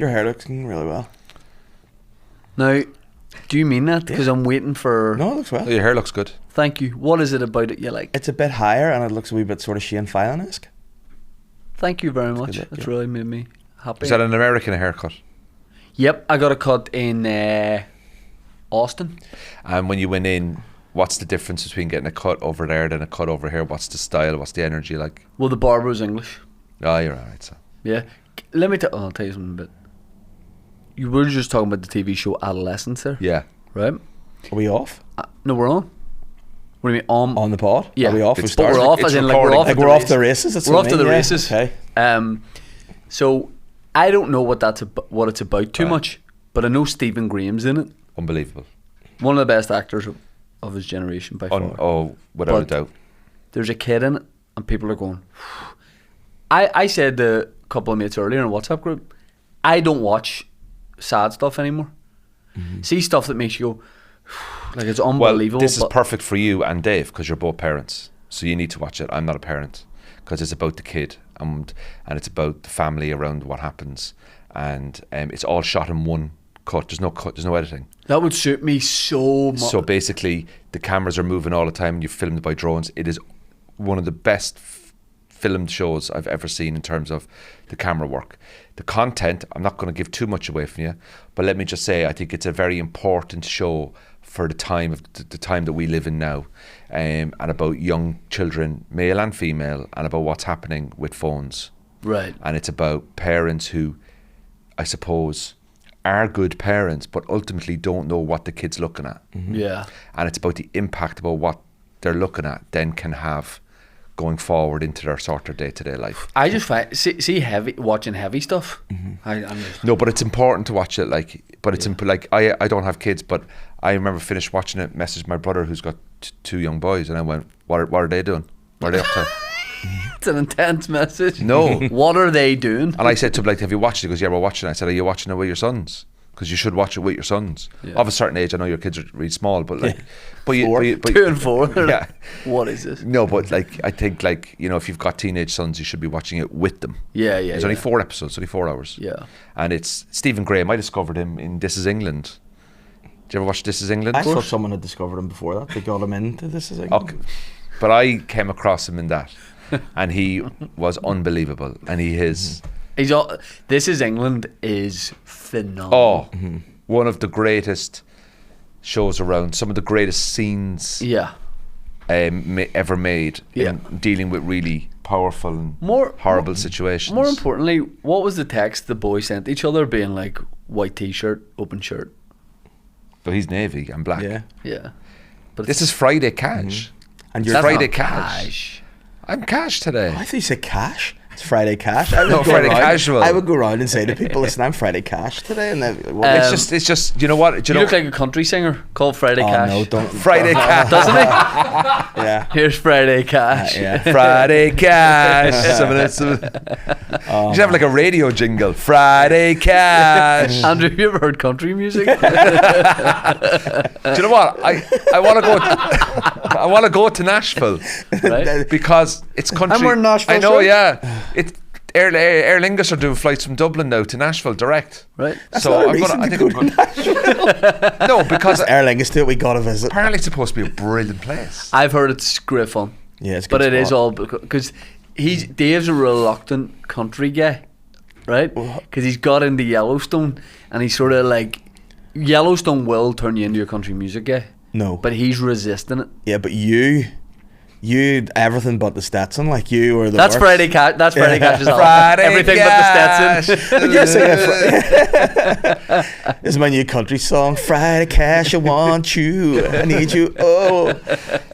Your hair looks really well. Now, do you mean that? Because I'm waiting for... No, it looks well. Your hair looks good. Thank you. What is it about it you like? It's a bit higher and it looks a wee bit sort of Shane Fallon-esque. Thank you very much. good, That's yeah. really made me happy. Is that an American haircut? Yep, I got a cut in Austin. And when you went in, what's the difference between getting a cut over there than a cut over here? What's the style? What's the energy like? Well, the barber was English. Oh, you're alright, so. Yeah. Let me I'll tell you something a bit. You were just talking about the TV show Adolescence there. Yeah. Right? Are we off? No, we're on. What do you mean On the pod? Yeah. Are we off? It's We But started? we're off It's as in recording. like We're off the races. That's We're what off I to the mean, yeah. races. Okay. So I don't know what it's about too Right. much, but I know Stephen Graham's in it. Unbelievable. One of the best actors of his generation by far. Oh, without a But doubt. There's a kid in it, and people are going. I said to a couple of mates earlier in a WhatsApp group, I don't watch sad stuff anymore. See stuff that makes you go, like it's unbelievable. Well, this is but perfect for you and Dave because you're both parents. So you need to watch it. I'm not a parent because it's about the kid and it's about the family around what happens. And it's all shot in one cut. There's no editing. that would suit me so much. So basically, the cameras are moving all the time and you're filmed by drones. It is one of the best filmed shows I've ever seen in terms of the camera work. The content, I'm not going to give too much away from you, but let me just say, I think it's a very important show for the time that we live in now, and about young children, male and female, and about what's happening with phones. Right. And it's about parents who, I suppose, are good parents, but ultimately don't know what the kid's looking at. Yeah. And it's about the impact about what they're looking at then can have going forward into their sort of day-to-day life. I just find watching heavy stuff. I'm just, No, but it's important to watch it. But it's like I don't have kids, but I remember finished watching it. Messaged my brother who's got two young boys, and I went, "What are they doing? What are they up to?" it's an intense message. No. What are they doing? And I said to him, "Have you watched it?" He goes, "Yeah, we're watching it." I said, "Are you watching it with your sons? Because you should watch it with your sons." Yeah. Of a certain age, I know your kids are really small, but but 2 and 4. Yeah. What is this? No, but I think if you've got teenage sons, you should be watching it with them. Yeah. There's only 4 episodes, only 4 hours. Yeah. And it's Stephen Graham. I discovered him in This Is England. Did you ever watch This Is England? I thought someone had discovered him before that. They got him into This Is England. Okay. But I came across him in that, and he was unbelievable. And he is. This Is England is phenomenal. Oh, one of the greatest shows around. Some of the greatest scenes Yeah. ever made Yeah. in dealing with really powerful and horrible situations. More importantly, what was the text the boys sent each other being like white t-shirt, open shirt? But he's navy and black. Yeah. Yeah. But This is Friday Cash. And It's you're Friday not Cash. I'm Cash today. I thought you said cash. It's Friday cash. I would No, go Friday around- casual. I would go around and say to people, "Listen, I'm Friday cash today," and then It's just. You know what? you look like a country singer called Friday Cash. no, don't. Friday Cash. Doesn't he? Yeah. Here's Friday Cash. Yeah. Friday Cash. You should have like a radio jingle. Friday Cash. Andrew, have you ever heard country music? Do you know what? I want to go. I want to go to Nashville Right? because it's country. I'm wearing Nashville I know, shirt. yeah. Aer Lingus are doing flights from Dublin now to Nashville direct. Right. So not a I'm reason gonna. I to think go I'm to gonna. No, because Aer Lingus to it. We got to visit. apparently it's supposed to be a brilliant place. I've heard it's great fun. Yeah, it's a But good it is spot. all because Dave's a reluctant country guy, right? Because he's got into Yellowstone and he's sort of like Yellowstone will turn you into a country music guy, No, but he's resisting it. yeah, but you everything but the Stetson, like you or the. That's works. Friday Cash. That's Friday Cash's album. Friday Everything Cash. but the Stetson. Would you say this is my new country song? Friday Cash, I want you, I need you. Oh,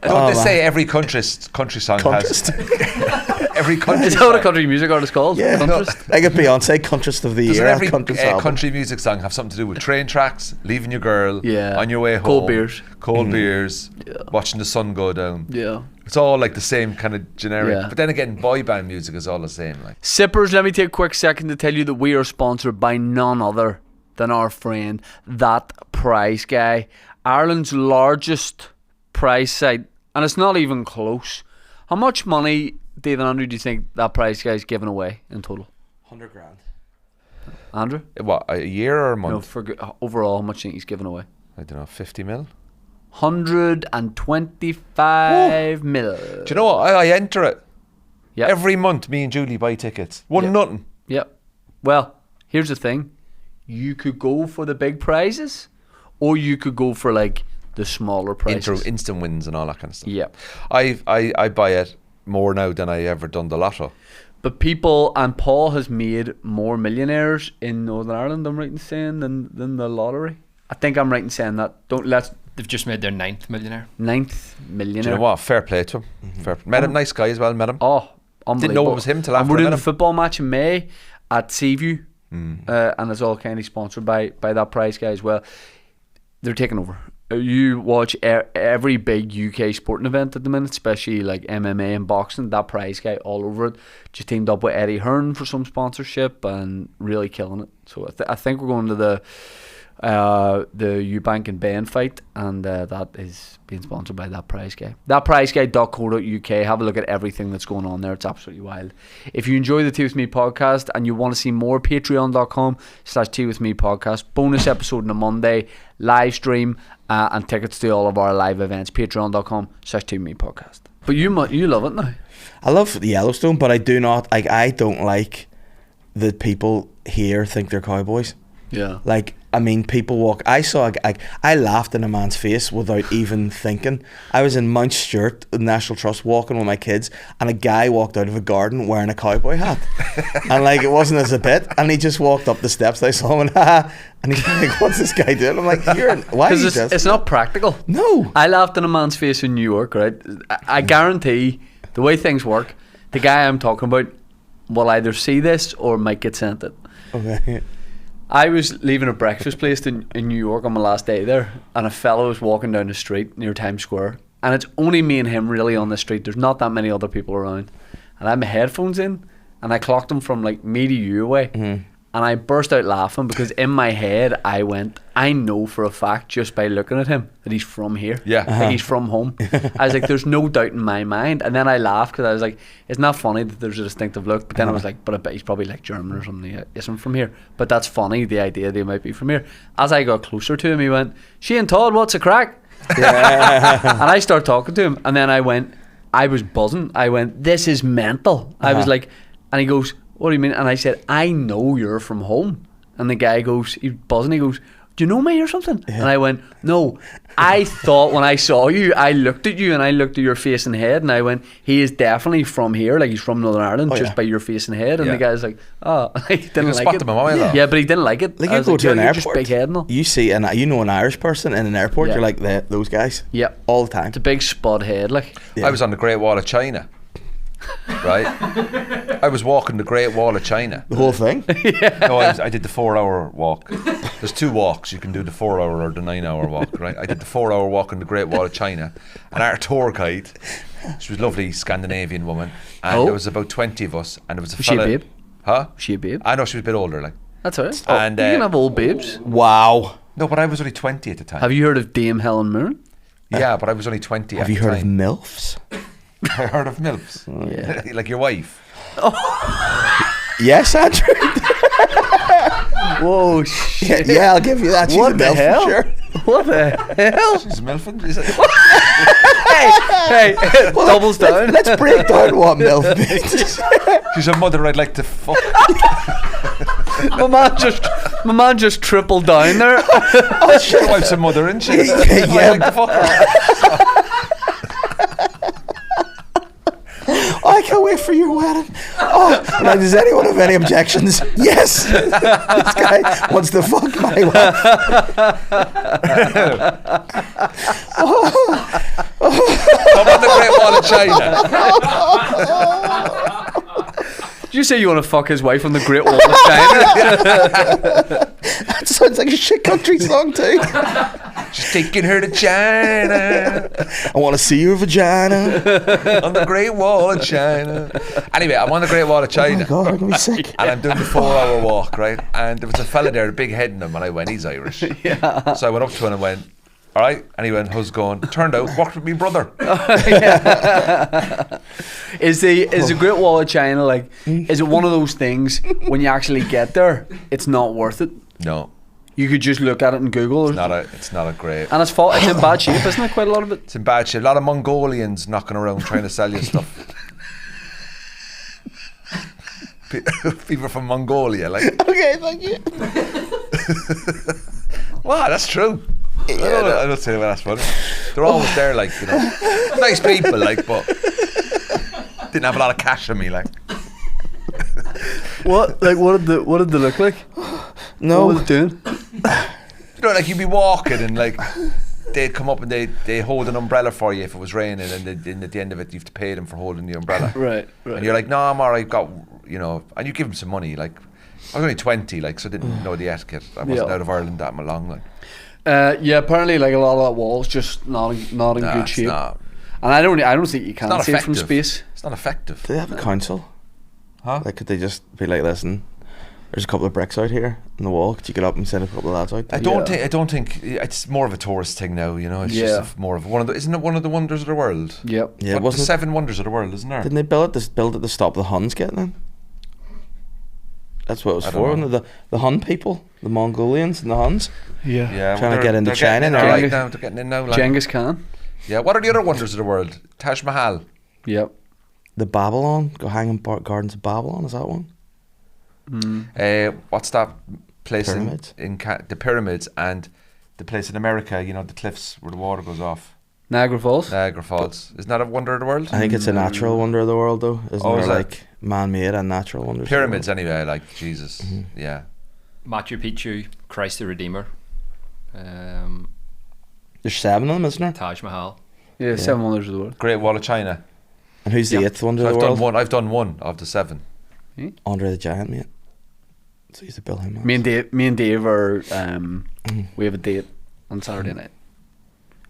Don't they say every country song Contrast. has every country Is that what a song? country music artist called? Yeah, Contrast? like a Beyonce Contrast of the Doesn't Year. every Contrast album. country music song have something to do with train tracks, leaving your girl, Yeah. on your way home, Cold beers. cold beers, Yeah. watching the sun go down? Yeah. It's all like the same kind of generic. Yeah. But then again, boy band music is all the same. Like Sippers, let me take a quick second to tell you that we are sponsored by none other than our friend, That Price Guy, Ireland's largest price site, and it's not even close. How much money, Dave and Andrew, do you think That Price Guy's giving away in total? 100 grand. Andrew? What, a year or a month? No, overall, how much do you think he's given away? I don't know, 50 mil? 125 mil. Do you know what? I enter it. Yep. Every month, me and Julie buy tickets. Yep. Nothing. Yep. Well, here's the thing. You could go for the big prizes, or you could go for like the smaller prizes. Instant wins and all that kind of stuff. Yeah. I buy it more now than I ever done the lotto. But people, and Paul has made more millionaires in Northern Ireland, I'm right in saying, than the lottery. I think I'm right in saying that. They've just made their 9th millionaire. 9th millionaire. Do you know what? Fair play to him. Met him, nice guy as well. Met him. Oh, unbelievable. Didn't know it was him till after and we're I doing met a him. football match in May at Seaview, and it's all kind of sponsored by that prize guy as well. They're taking over. You watch every big UK sporting event at the minute, especially like MMA and boxing. That prize guy all over it. Just teamed up with Eddie Hearn for some sponsorship and really killing it. So I think we're going to the Eubank and Ben fight, and that is being sponsored by that prize guy. Thatprizeguy.co.uk. Have a look at everything that's going on there. It's absolutely wild. If you enjoy the Tea With Me podcast and you want to see more, patreon.com/Tea With Me podcast. Bonus episode on a Monday, live stream, and tickets to all of our live events. Patreon.com/Tea With Me podcast. But you love it now. I love the Yellowstone, but I do not like. I don't like that people here think they're cowboys. Yeah. Like, I mean, people walk. I laughed in a man's face without even thinking. I was in Mount Stewart, the National Trust, walking with my kids, and a guy walked out of a garden wearing a cowboy hat. And like, it wasn't as a bit, and he just walked up the steps. I saw him, and he's like, "What's this guy doing?" I'm like, "Why?" Because it's not practical. No. I laughed in a man's face in New York, right? I guarantee the way things work, the guy I'm talking about will either see this or might get sent it. Okay. I was leaving a breakfast place in New York on my last day there, and a fellow was walking down the street near Times Square, and it's only me and him really on the street. There's not that many other people around, and I had my headphones in, and I clocked him from like me to you away, and I burst out laughing because in my head I went, I know for a fact just by looking at him that he's from here. Yeah. Like he's from home. I was like, there's no doubt in my mind. And then I laughed because I was like, it's not funny that there's a distinctive look. But then I was like, but I bet he's probably like German or something. He isn't from here. But that's funny, the idea they might be from here. As I got closer to him, he went, Shane Todd, what's a crack? Yeah. And I started talking to him. And then I was buzzing. I went, this is mental. I was like, and he goes, what do you mean? And I said, I know you're from home. And the guy goes, he's buzzing, he goes, do you know me or something? Yeah. And I went, no. I thought when I saw you, I looked at you and I looked at your face and head, and I went, he is definitely from here, like he's from Northern Ireland, just by your face and head. And the guy's like, oh, he didn't like it. Yeah, but he didn't like it. Like you go to an airport, just big head and all. You see, and you know an Irish person in an airport, you're like those guys. Yeah, all the time. It's a big spud head, like. I was on the Great Wall of China. Right, I was walking the Great Wall of China. The whole thing? No, I did the 4-hour walk. There's 2 walks. You can do the 4-hour or the 9-hour walk, right? I did the 4-hour walk on the Great Wall of China, and our tour guide, she was a lovely Scandinavian woman, and there was about 20 of us, and there was a fella. Was she a babe? Huh? Was she a babe? I know she was a bit older, like. That's alright. And you can have old babes. Wow. No, but I was only 20 at the time. Have you heard of Dame Helen Mirren? Yeah, but I was only 20 Have you heard of MILFs? I heard of MILFs. Yeah. Like your wife. Oh. Yes, Andrew. Whoa, shit. Yeah, I'll give you that. She's what a the MILF hell? for sure. What the hell? She's a MILF. Is it? hey, well, doubles down. Let's break down what MILF means. She's a mother I'd like to fuck. my man just tripled down there. Oh shit! Your wife's a mother, isn't she? Yeah. I'd like to fuck her. Oh, I can't wait for your wedding. Oh, now, does anyone have any objections? Yes. This guy wants to fuck my wife. I'm on the Great Wall of China. Did you say you want to fuck his wife on the Great Wall of China? That sounds like a shit country song too. Just taking her to China. I want to see your vagina on the Great Wall of China. Anyway, I'm on the Great Wall of China. Oh my God, I'm going to be sick. And I'm doing the 4-hour walk, right? And there was a fella there, a big head in him, and I went, he's Irish. Yeah. So I went up to him and went, All right. And he went, how's it going? Turned out, worked with me brother. Is the Great Wall of China like? Is it one of those things when you actually get there, it's not worth it? No, You could just look at it in Google. it's not a great. And it's in bad shape, isn't it? Quite a lot of it. It's in bad shape. A lot of Mongolians knocking around trying to sell you stuff. People from Mongolia, like. Okay, thank you. Wow, that's true. I don't say that's funny. They're always there, like, you know, nice people, like, but didn't have a lot of cash on me, like. What did they look like? No. What was it doing? You know, like you'd be walking and like they'd come up and they hold an umbrella for you if it was raining, and then at the end of it you have to pay them for holding the umbrella. Right. And you're like, no, I'm alright, got, you know, and you give them some money. Like I was only 20, like, so I didn't know the etiquette. I wasn't out of Ireland that long, like. Yeah, apparently like a lot of that wall's just not in good shape. Not, and I don't think you can see it from space. It's not effective. Do they have a council? Huh? Like, could they just be like, listen, there's a couple of bricks out here on the wall. Could you get up and send a couple of lads out? I don't think it's more of a tourist thing now. You know, it's just more of one of the. Isn't it one of the wonders of the world? Yep. Yeah, What, wasn't the it? 7 wonders of the world, isn't there? Didn't they build it to stop the Huns getting in? That's what it was I don't for. know. wasn't it? The Hun people, the Mongolians and the Huns. Yeah. Yeah, Trying to they're- get into they're China getting in now, there like- right now. They're getting in now. Like. Genghis Khan. Yeah. What are the other wonders of the world? Taj Mahal. Yep. The Babylon, go hanging gardens of Babylon. Is that one? What's that place Pyramids. the pyramids, and the place in America? You know, the cliffs where the water goes off. Niagara Falls. Niagara Falls. Isn't that a wonder of the world? I think it's a natural wonder of the world, though. Isn't Oh, there is it? like man-made and natural wonders? Pyramids, anyway. Like Jesus. Yeah. Machu Picchu, Christ the Redeemer, There's 7 of them, isn't there? Taj Mahal. Yeah, 7 wonders of the world. Great Wall of China. And who's the 8th wonder So of I've the done world? one. I've done one of the 7. Andre the Giant, mate. So he's the Bill him. Me and Dave are we have a date on Saturday night.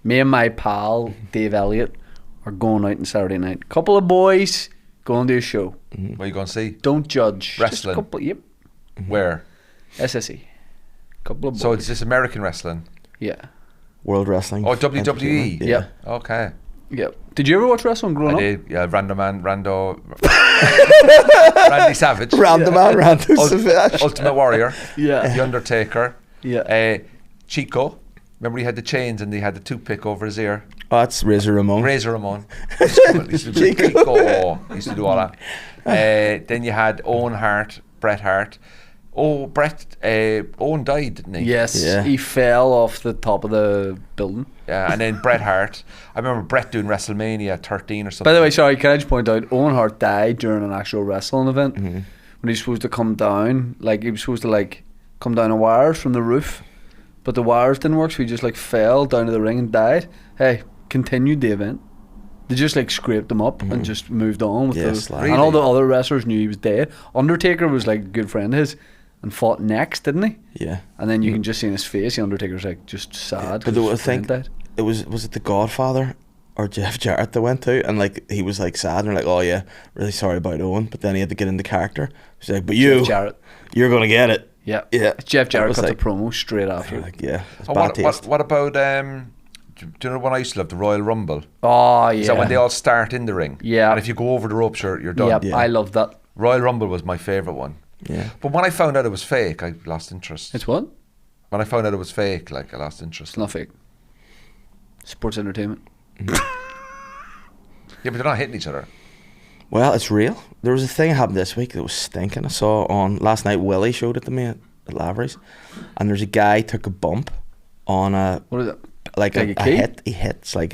Me and my pal Dave Elliott are going out on Saturday night. Couple of boys going to a show. What are you going to see? Don't judge. Just a Wrestling. couple. Yep. Where? SSE. Couple of boys. So it's just American wrestling. Yeah. World Wrestling. Oh, WWE. Entertainment. Yeah. Okay. Yep. Did you ever watch wrestling growing I up? did. Yeah, Randy Savage. Random. Ultimate Warrior. Yeah. The Undertaker. Yeah. Chico. Remember he had the chains and he had the toothpick over his ear. Oh, that's Razor Ramon. Razor Ramon. He used to do Chico. He used to do all that. Then you had Owen Hart, Bret Hart. Oh, Owen died, didn't he? Yes. Yeah. He fell off the top of the building. Yeah, and then Bret Hart. I remember Bret doing WrestleMania 13 or something. By the way, sorry, can I just point out, Owen Hart died during an actual wrestling event when he was supposed to come down. Like, he was supposed to, like, come down a wires from the roof, but the wires didn't work, so he just, like, fell down to the ring and died. Hey, continued the event. They just, like, scraped him up and just moved on with Yes, the... like- And all the other wrestlers knew he was dead. Undertaker was, like, a good friend of his and fought next, didn't he? Yeah. And then you can just see in his face, the Undertaker's, like, just sad. But 'cause I his friend think died. it was it the Godfather or Jeff Jarrett that went to, and like he was like sad and like, oh yeah, really sorry about Owen, but then he had to get into character. He's like, but you, Jeff Jarrett. you're gonna get it. Yeah. Yeah. Jeff Jarrett was cut like- the promo straight after. Like, yeah, it's Oh, bad taste. what about do you know one I used to love, the Royal Rumble? Oh, yeah. Is that when they all start in the ring? Yeah. And if you go over the ropes, you're done. Yep, Yeah. I love that. Royal Rumble was my favourite one. Yeah. But when I found out it was fake, I lost interest. It's what? When I found out it was fake, like, I lost interest. It's not fake. Sports entertainment. Yeah, but they're not hitting each other. Well, it's real. There was a thing that happened this week that was stinking. I saw on last night. Willie showed it to me at Lavery's, and there's a guy took a bump on a What is it? like Like a a key? hit. He hits like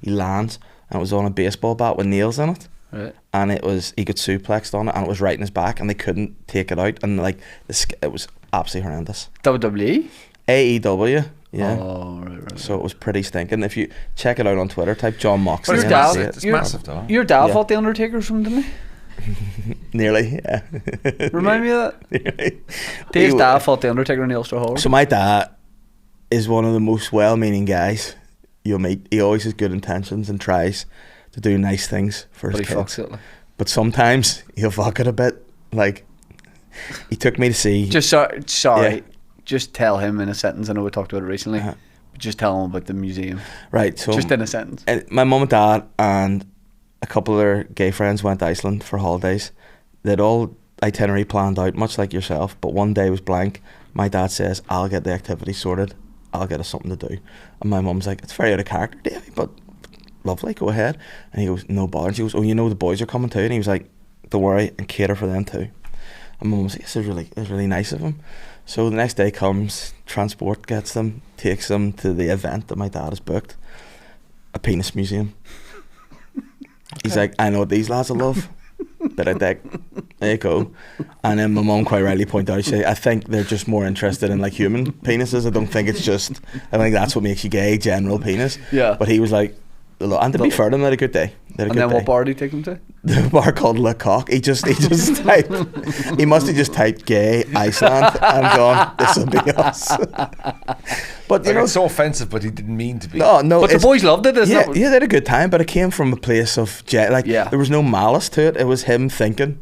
he lands, and it was on a baseball bat with nails in it. Right. And it was he got suplexed on it, and it was right in his back, and they couldn't take it out, and like it was absolutely horrendous. WWE? AEW, yeah. Oh, right. So it was pretty stinking. If you check it out on Twitter, type John But Moxley. it's Your and dad- see massive. it. It's massive, though. Your dad Yeah. fought the Undertaker or something, didn't he? Nearly, yeah. Remind me of that. Nearly. Dave's He- dad fought the Undertaker in the Ulster Hall. So my dad is one of the most well-meaning guys you'll meet. He always has good intentions and tries to do nice things for But his he kids. fucks it. Like. But sometimes he'll fuck it a bit. Like he took me to see. Just sorry. Yeah. Just tell him in a sentence. I know we talked about it recently. Uh-huh. Just tell them about the museum. Right, so Just in a sentence. my mum and dad and a couple of their gay friends went to Iceland for holidays. They'd all itinerary planned out, much like yourself, but one day was blank. My dad says, I'll get the activity sorted, I'll get us something to do. And my mum's like, it's very out of character, Davey, but lovely, go ahead. And he goes, no bother. And she goes, oh, you know the boys are coming too? And he was like, don't worry, and cater for them too. And mum was like, this is really nice of him. So the next day comes, transport gets them, takes them to the event that my dad has booked, a penis museum. He's like, I know what these lads will love. Bit of dick. There you go. And then my mum quite rightly pointed out, she said, I think they're just more interested in like human penises. I don't think it's just, I think that's what makes you gay, general penis. Yeah. But he was like, and to be fair to him, they had a good day. And then what bar did he take them to? The bar called Le Coq. He just typed, he must have just typed gay Iceland and gone, this will be us. But you know, it's so offensive, but he didn't mean to be. No, But the boys loved it, isn't yeah, it? yeah, they had a good time, but it came from a place of there was no malice to it. It was him thinking,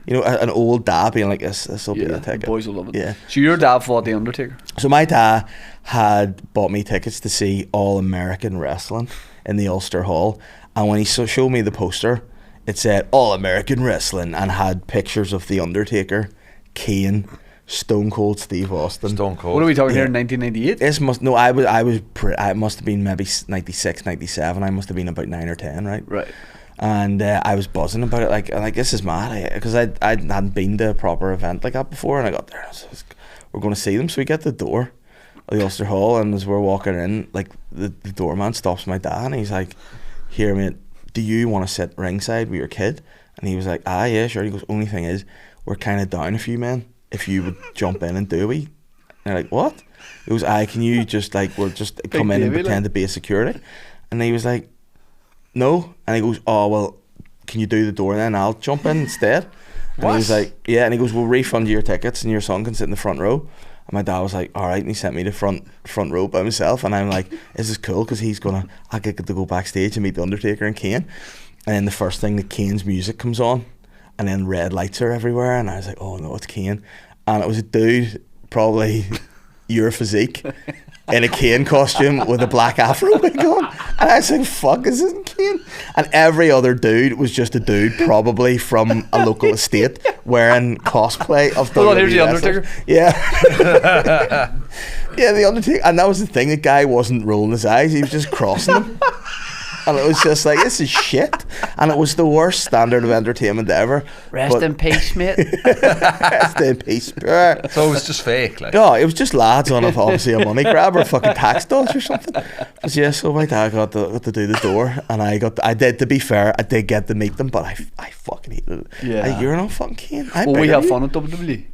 you know, an old dad being like, this will be a The ticket. boys will love it. Yeah. So your dad fought the Undertaker? So my dad had bought me tickets to see All American Wrestling in the Ulster Hall, and when he showed me the poster, it said All American Wrestling and had pictures of the Undertaker, Kane, Stone Cold Steve Austin. Stone Cold. What are we talking here in 1998? This I must have been maybe 96, 97. I must have been about 9 or 10, right? Right. And I was buzzing about it, like this is mad, because I hadn't been to a proper event like that before, and I got there, and I was like, we're going to see them. So we get to the door of the Ulster Hall, and as we're walking in, like the doorman stops my dad, and he's like, here mate, do you want to sit ringside with your kid? And he was like, yeah, sure. He goes, only thing is, we're kind of down a few men, if you would jump in and do a wee. And they're like, what? He goes, can you just we'll just come in and pretend to be a security? And he was like, no. And he goes, oh well, can you do the door then? I'll jump in instead. And he was like, yeah. And he goes, we'll refund you your tickets and your son can sit in the front row. And my dad was like, all right. And he sent me the front row by himself. And I'm like, this is cool, because I get to go backstage and meet the Undertaker and Kane. And then the first thing, the Kane's music comes on, and then red lights are everywhere, and I was like, oh no, it's Kane. And it was a dude, probably your physique, in a Kane costume with a black afro wig on. And I was like, fuck, this isn't Kane. And every other dude was just a dude, probably from a local estate, wearing cosplay of WWE. Hold on, here's the Undertaker. Yeah. Yeah, the Undertaker. And that was the thing, the guy wasn't rolling his eyes, he was just crossing them. And it was just like, this is shit. And it was the worst standard of entertainment ever. Rest in peace, mate. Rest in peace. So it was just fake, like. No, it was just lads on obviously a money grab or fucking tax dodge or something. But yeah, so my dad got to do the door, and I did, to be fair, I did get to meet them, but I fucking hated it. Yeah. You're not fucking Kane. Will we have fun at WWE?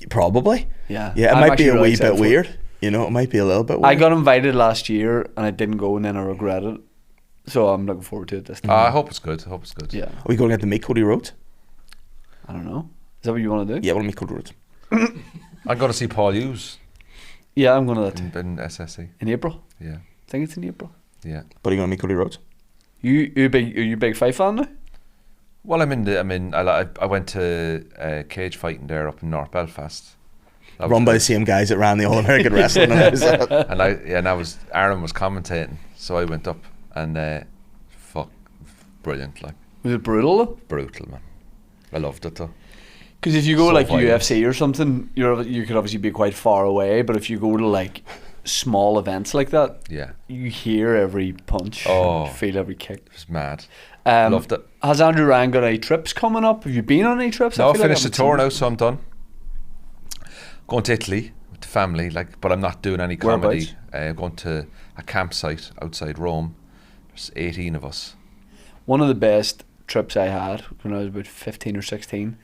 Probably. Yeah. Yeah, it I'm might be actually a really wee excited bit for it. weird. You know, it might be a little bit weird. I got invited last year and I didn't go, and then I regretted it. So I'm looking forward to it this time. I hope it's good. Yeah. Are we going to get to meet Cody Rhodes? I don't know. Is that what you want to do? Yeah, we'll meet Cody Rhodes. I'm going to see Paul Hughes Yeah, I'm going to that too. in SSE. In April. Yeah, I think it's in April. yeah. But are you going to meet Cody Rhodes? Are you a big fight fan now? Well, I went to cage fighting there up in North Belfast. That Run was by the good. same guys that ran the All American Wrestling. And I was like, Aaron was commentating, so I went up and brilliant, like Was it brutal though? brutal, man. I loved it though. Because if you go So like violent. UFC or something, you could obviously be quite far away. But if you go to like small events like that, Yeah, you hear every punch, Oh. feel every kick. it was mad. Um, Loved it. Has Andrew Ryan got any trips coming up? Have you been on any trips? No, I feel like finished the haven't tour seen now, so I'm done. Going to Italy with the family, but I'm not doing any comedy. Going to a campsite outside Rome. There's 18 of us. One of the best trips I had when I was about 15 or 16,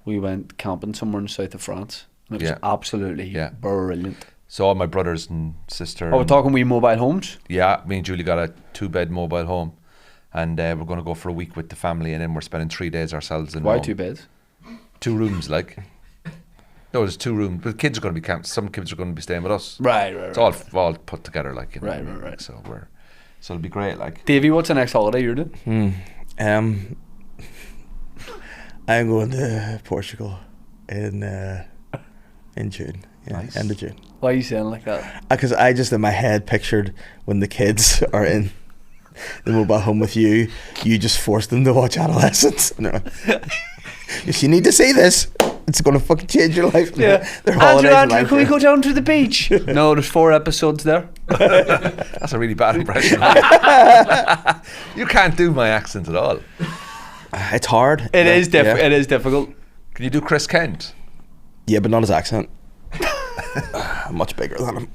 we went camping somewhere in the south of France. And it was Yeah. absolutely Yeah. brilliant. So all my brothers and sister. Oh, we're talking wee mobile homes? Yeah, me and Julie got a 2-bed mobile home, and we're going to go for a week with the family, and then we're spending 3 days ourselves in Why Rome. 2 beds? 2 rooms, like. No, there's 2 rooms. But the kids are going to be camped. Some kids are going to be staying with us. Right. It's all put together, like. You know, Right, right, right. So it'll be great, like. Davey, what's the next holiday you're doing? I'm going to Portugal in June. Yeah, Nice. end of June. Why are you saying like that? Because I just in my head pictured when the kids are in the mobile home with you just forced them to watch Adolescence. No. If you need to see this, it's going to fucking change your life. Yeah. Their Andrew, holidays can we go down to the beach? No, there's 4 episodes there. That's a really bad impression. You can't do my accent at all. It's hard. It is Yeah. It is difficult. Can you do Chris Kent? Yeah, but not his accent. I'm much bigger than him.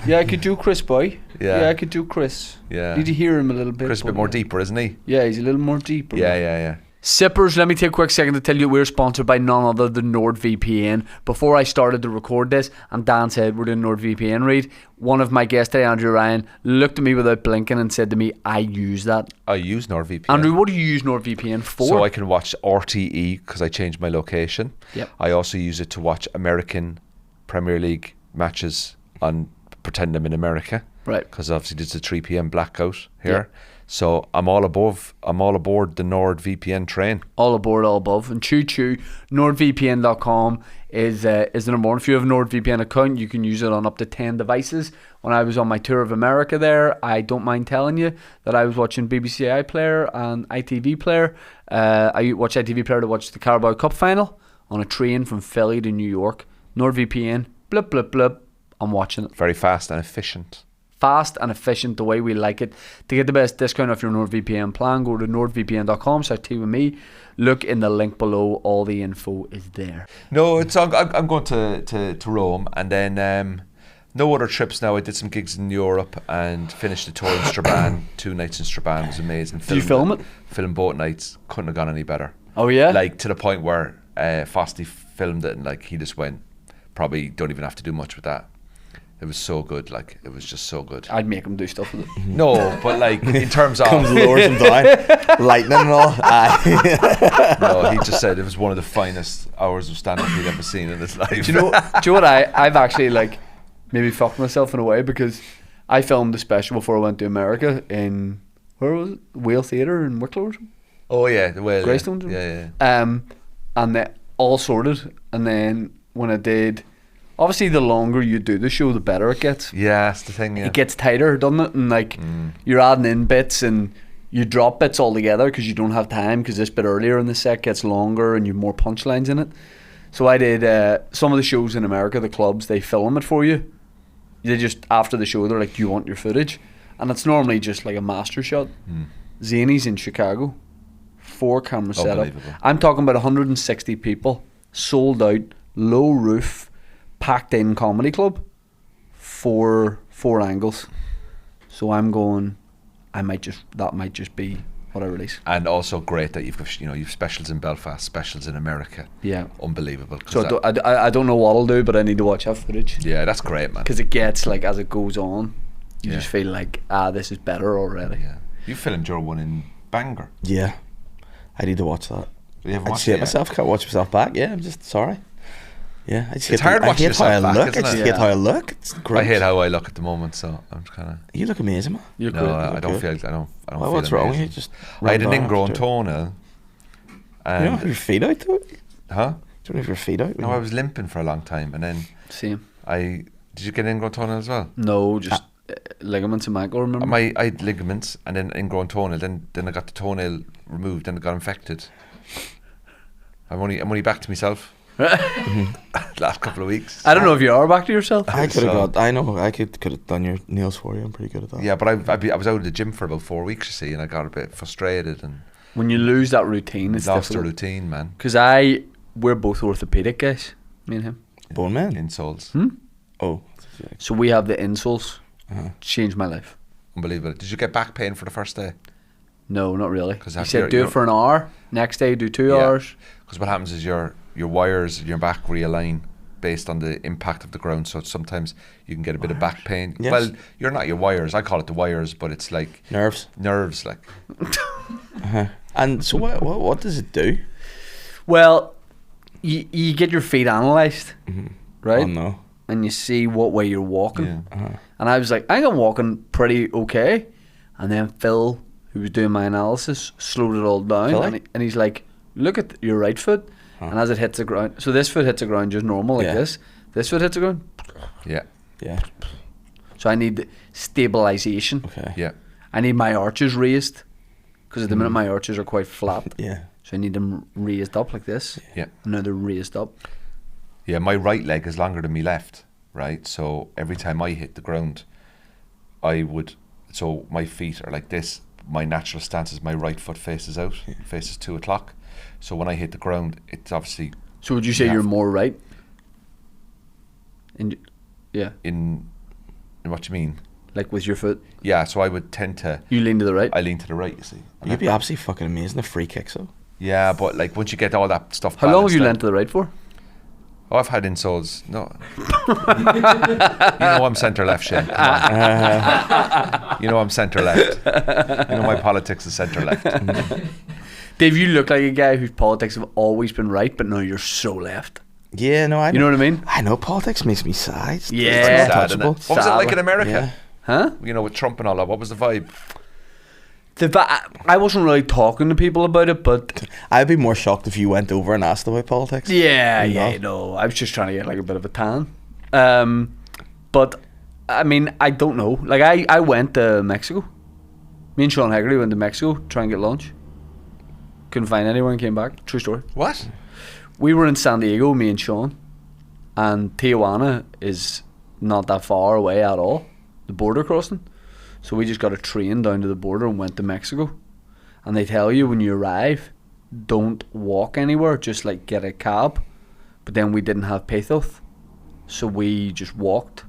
Yeah, I could do Chris Boy. Yeah. I could do Chris. Yeah. Need to hear him a little bit. Chris a bit but more yeah. deeper, isn't he? Yeah, he's a little more deeper. Yeah. Sippers, let me take a quick second to tell you we're sponsored by none other than NordVPN. Before I started to record this, and Dan said we're doing NordVPN read, one of my guests today, Andrew Ryan, looked at me without blinking and said to me, I use that. I use NordVPN. Andrew, what do you use NordVPN for? So I can watch RTE because I changed my location. Yep. I also use it to watch American Premier League matches on pretend I'm in America. Right. Because obviously there's a 3 p.m. blackout here. Yep. So I'm all aboard the NordVPN train. All aboard, all above. And choo-choo, NordVPN.com is the number one. If you have a NordVPN account, you can use it on up to 10 devices. When I was on my tour of America there, I don't mind telling you that I was watching BBC iPlayer and ITV Player. I watched ITV Player to watch the Carabao Cup final on a train from Philly to New York. NordVPN, blip, blip, blip. I'm watching it. Very fast and efficient. Fast and efficient, the way we like it. To get the best discount off your NordVPN plan, go to nordvpn.com/tea-with-me. Look in the link below. All the info is there. No, I'm going to Rome, and then no other trips now. I did some gigs in Europe and finished the tour in Strabane. 2 nights in Strabane was amazing. Did you film it? Filmed both nights. Couldn't have gone any better. Oh yeah? Like to the point where Fosti filmed it and like he just went, probably don't even have to do much with that. It was so good, like it was just so good. I'd make him do stuff with it. No, but like in terms of Comes lowers him down, lightning and all. Aye. no, he just said it was one of the finest hours of stand-up he'd ever seen in his life. Do you know what I've actually like maybe fucked myself in a way, because I filmed the special before I went to America in, where was it? Whale Theatre in Wicklow or something? Oh yeah, well, Greystones? Yeah. And they all sorted, and then when I did, obviously the longer you do the show, the better it gets. Yeah, that's the thing. Yeah. It gets tighter, doesn't it? And like you're adding in bits and you drop bits altogether because you don't have time, because this bit earlier in the set gets longer and you have more punchlines in it. So I did some of the shows in America, the clubs, they film it for you. They just, after the show, they're like, do you want your footage? And it's normally just like a master shot. Zanies in Chicago, 4 camera setup. Unbelievable. I'm talking about 160 people, sold out, low roof, packed in comedy club, 4 angles. So I'm going, that might just be what I release. And also great that you've specials in Belfast, specials in America. Yeah. Unbelievable. 'Cause So I don't know what I'll do, but I need to watch that footage. yeah, that's great, man. Because it gets like, as it goes on, you Yeah. just feel like, this is better already. Yeah, you filmed your one in Bangor. Yeah, I need to watch that. You haven't I watched just hate it yet? myself. Can't watch myself back. Yeah, I'm just sorry. Yeah, I just It's hate hard I watching hate how I yourself back, look. I isn't just it? hate how I look. It's great. I hate how I look at the moment, so I'm kind of. You look amazing, man. You're No, great. I don't good. feel. I don't Well, feel what's wrong with you? amazing. Just I had an run down ingrown after. toenail. You And don't have your feet out, though? huh? Do you have your feet out? No, I was limping for a long time, and then Same. did you get an ingrown toenail as well? No, just ligaments in my ankle, remember? I had ligaments and then ingrown toenail. Then I got the toenail removed, and it got infected. I'm only back to myself. Last couple of weeks. I don't know if you are back to yourself. I could have So- got. I know. I could have done your nails for you. I'm pretty good at that. Yeah, but I was out of the gym for about 4 weeks, you see, and I got a bit frustrated and When you lose that routine, it's lost the difficult. routine, man. Because we're both orthopedic guys, me and him. Bone man. Insoles. Oh. So we have the insoles. Uh-huh. Changed my life. Unbelievable. Did you get back pain for the first day? No, not really. 'Cause He after said you're- do you're- it for an hour. Next day do 2 Yeah. hours. Because what happens is your wires in your back realign based on the impact of the ground. So sometimes you can get a bit of back pain. Yes. Well, you're not your wires. I call it the wires, but it's like Nerves. nerves. Like And so what does it do? Well, you get your feet analysed, right? Oh no. And you see what way you're walking. Yeah. And I was like, I think I'm walking pretty okay. And then Phil, who was doing my analysis, slowed it all down. Philly? And he's like, look at your right foot. and as it hits the ground, so this foot hits the ground just normal like Yeah. this. This foot hits the ground, Yeah. Yeah. so I need stabilization. Okay. Yeah. I need my arches raised, because at the minute my arches are quite flat. Yeah. So I need them raised up like this. Yeah. And now they're raised up. Yeah, my right leg is longer than my left, right? So every time I hit the ground, so my feet are like this. My natural stance is my right foot faces out, faces 2 o'clock. So when I hit the ground, it's obviously So would you say Yeah. you're more right? Yeah, in what you mean? like with your foot, Yeah, so I would tend to, you lean to the right. I lean to the right, you see. You'd be absolutely fucking amazing at free kicks, though. Yeah, but like once you get all that stuff How long have balanced you out- leant to the right for? Oh, I've had insoles. No. You know I'm centre left, Shane. Come on. You know I'm centre left. You know my politics is centre left. Dave, you look like a guy whose politics have always been right, but now you're so left. Yeah, no, I know. You know what I mean? I know politics makes me sad. It's Yeah. not Sad, touchable. isn't it? What was it like in America? Yeah. Huh? You know, with Trump and all that. What was the vibe? I wasn't really talking to people about it, but I'd be more shocked if you went over and asked about politics. yeah, You know? you know, I was just trying to get like a bit of a tan. But I mean, I don't know. Like I went to Mexico. Me and Sean Haggerty went to Mexico to try and get lunch. Couldn't find anyone, came back. True story. What? We were in San Diego, me and Sean, and Tijuana is not that far away at all, the border crossing. So we just got a train down to the border and went to Mexico. And they tell you when you arrive, don't walk anywhere, just like get a cab. But then we didn't have pesos, so we just walked.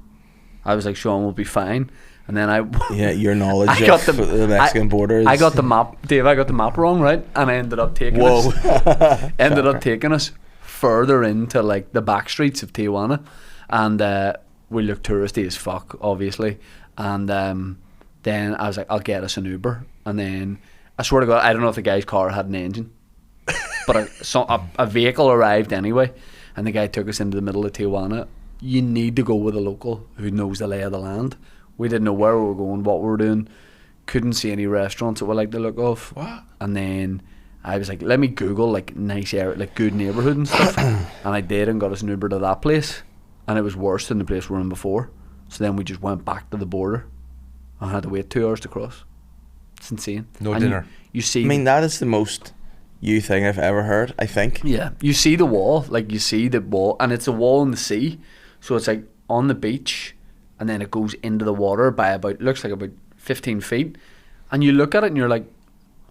I was like, Sean will be fine. And then Yeah, your knowledge I got of the Mexican border is... I got the map, Dave. I got the map wrong, right? And I ended up taking Whoa. us taking us further into like the back streets of Tijuana, and we looked touristy as fuck, obviously. And then I was like, I'll get us an Uber, and then I swear to God, I don't know if the guy's car had an engine, but a vehicle arrived anyway, and the guy took us into the middle of Tijuana. You need to go with a local who knows the lay of the land. We didn't know where we were going, what we were doing. Couldn't see any restaurants that we liked the look of. What? And then I was like, let me Google like nice area, like good neighbourhood and stuff. And I did, and got us an Uber to that place. And it was worse than the place we were in before. So then we just went back to the border. I had to wait 2 hours to cross. It's insane. No And dinner. You see, I mean, that is the most you thing I've ever heard, I think. yeah, you see the wall, like you see the wall, and it's a wall in the sea. So it's like on the beach, and then it goes into the water by about, looks like about 15 feet. And you look at it and you're like,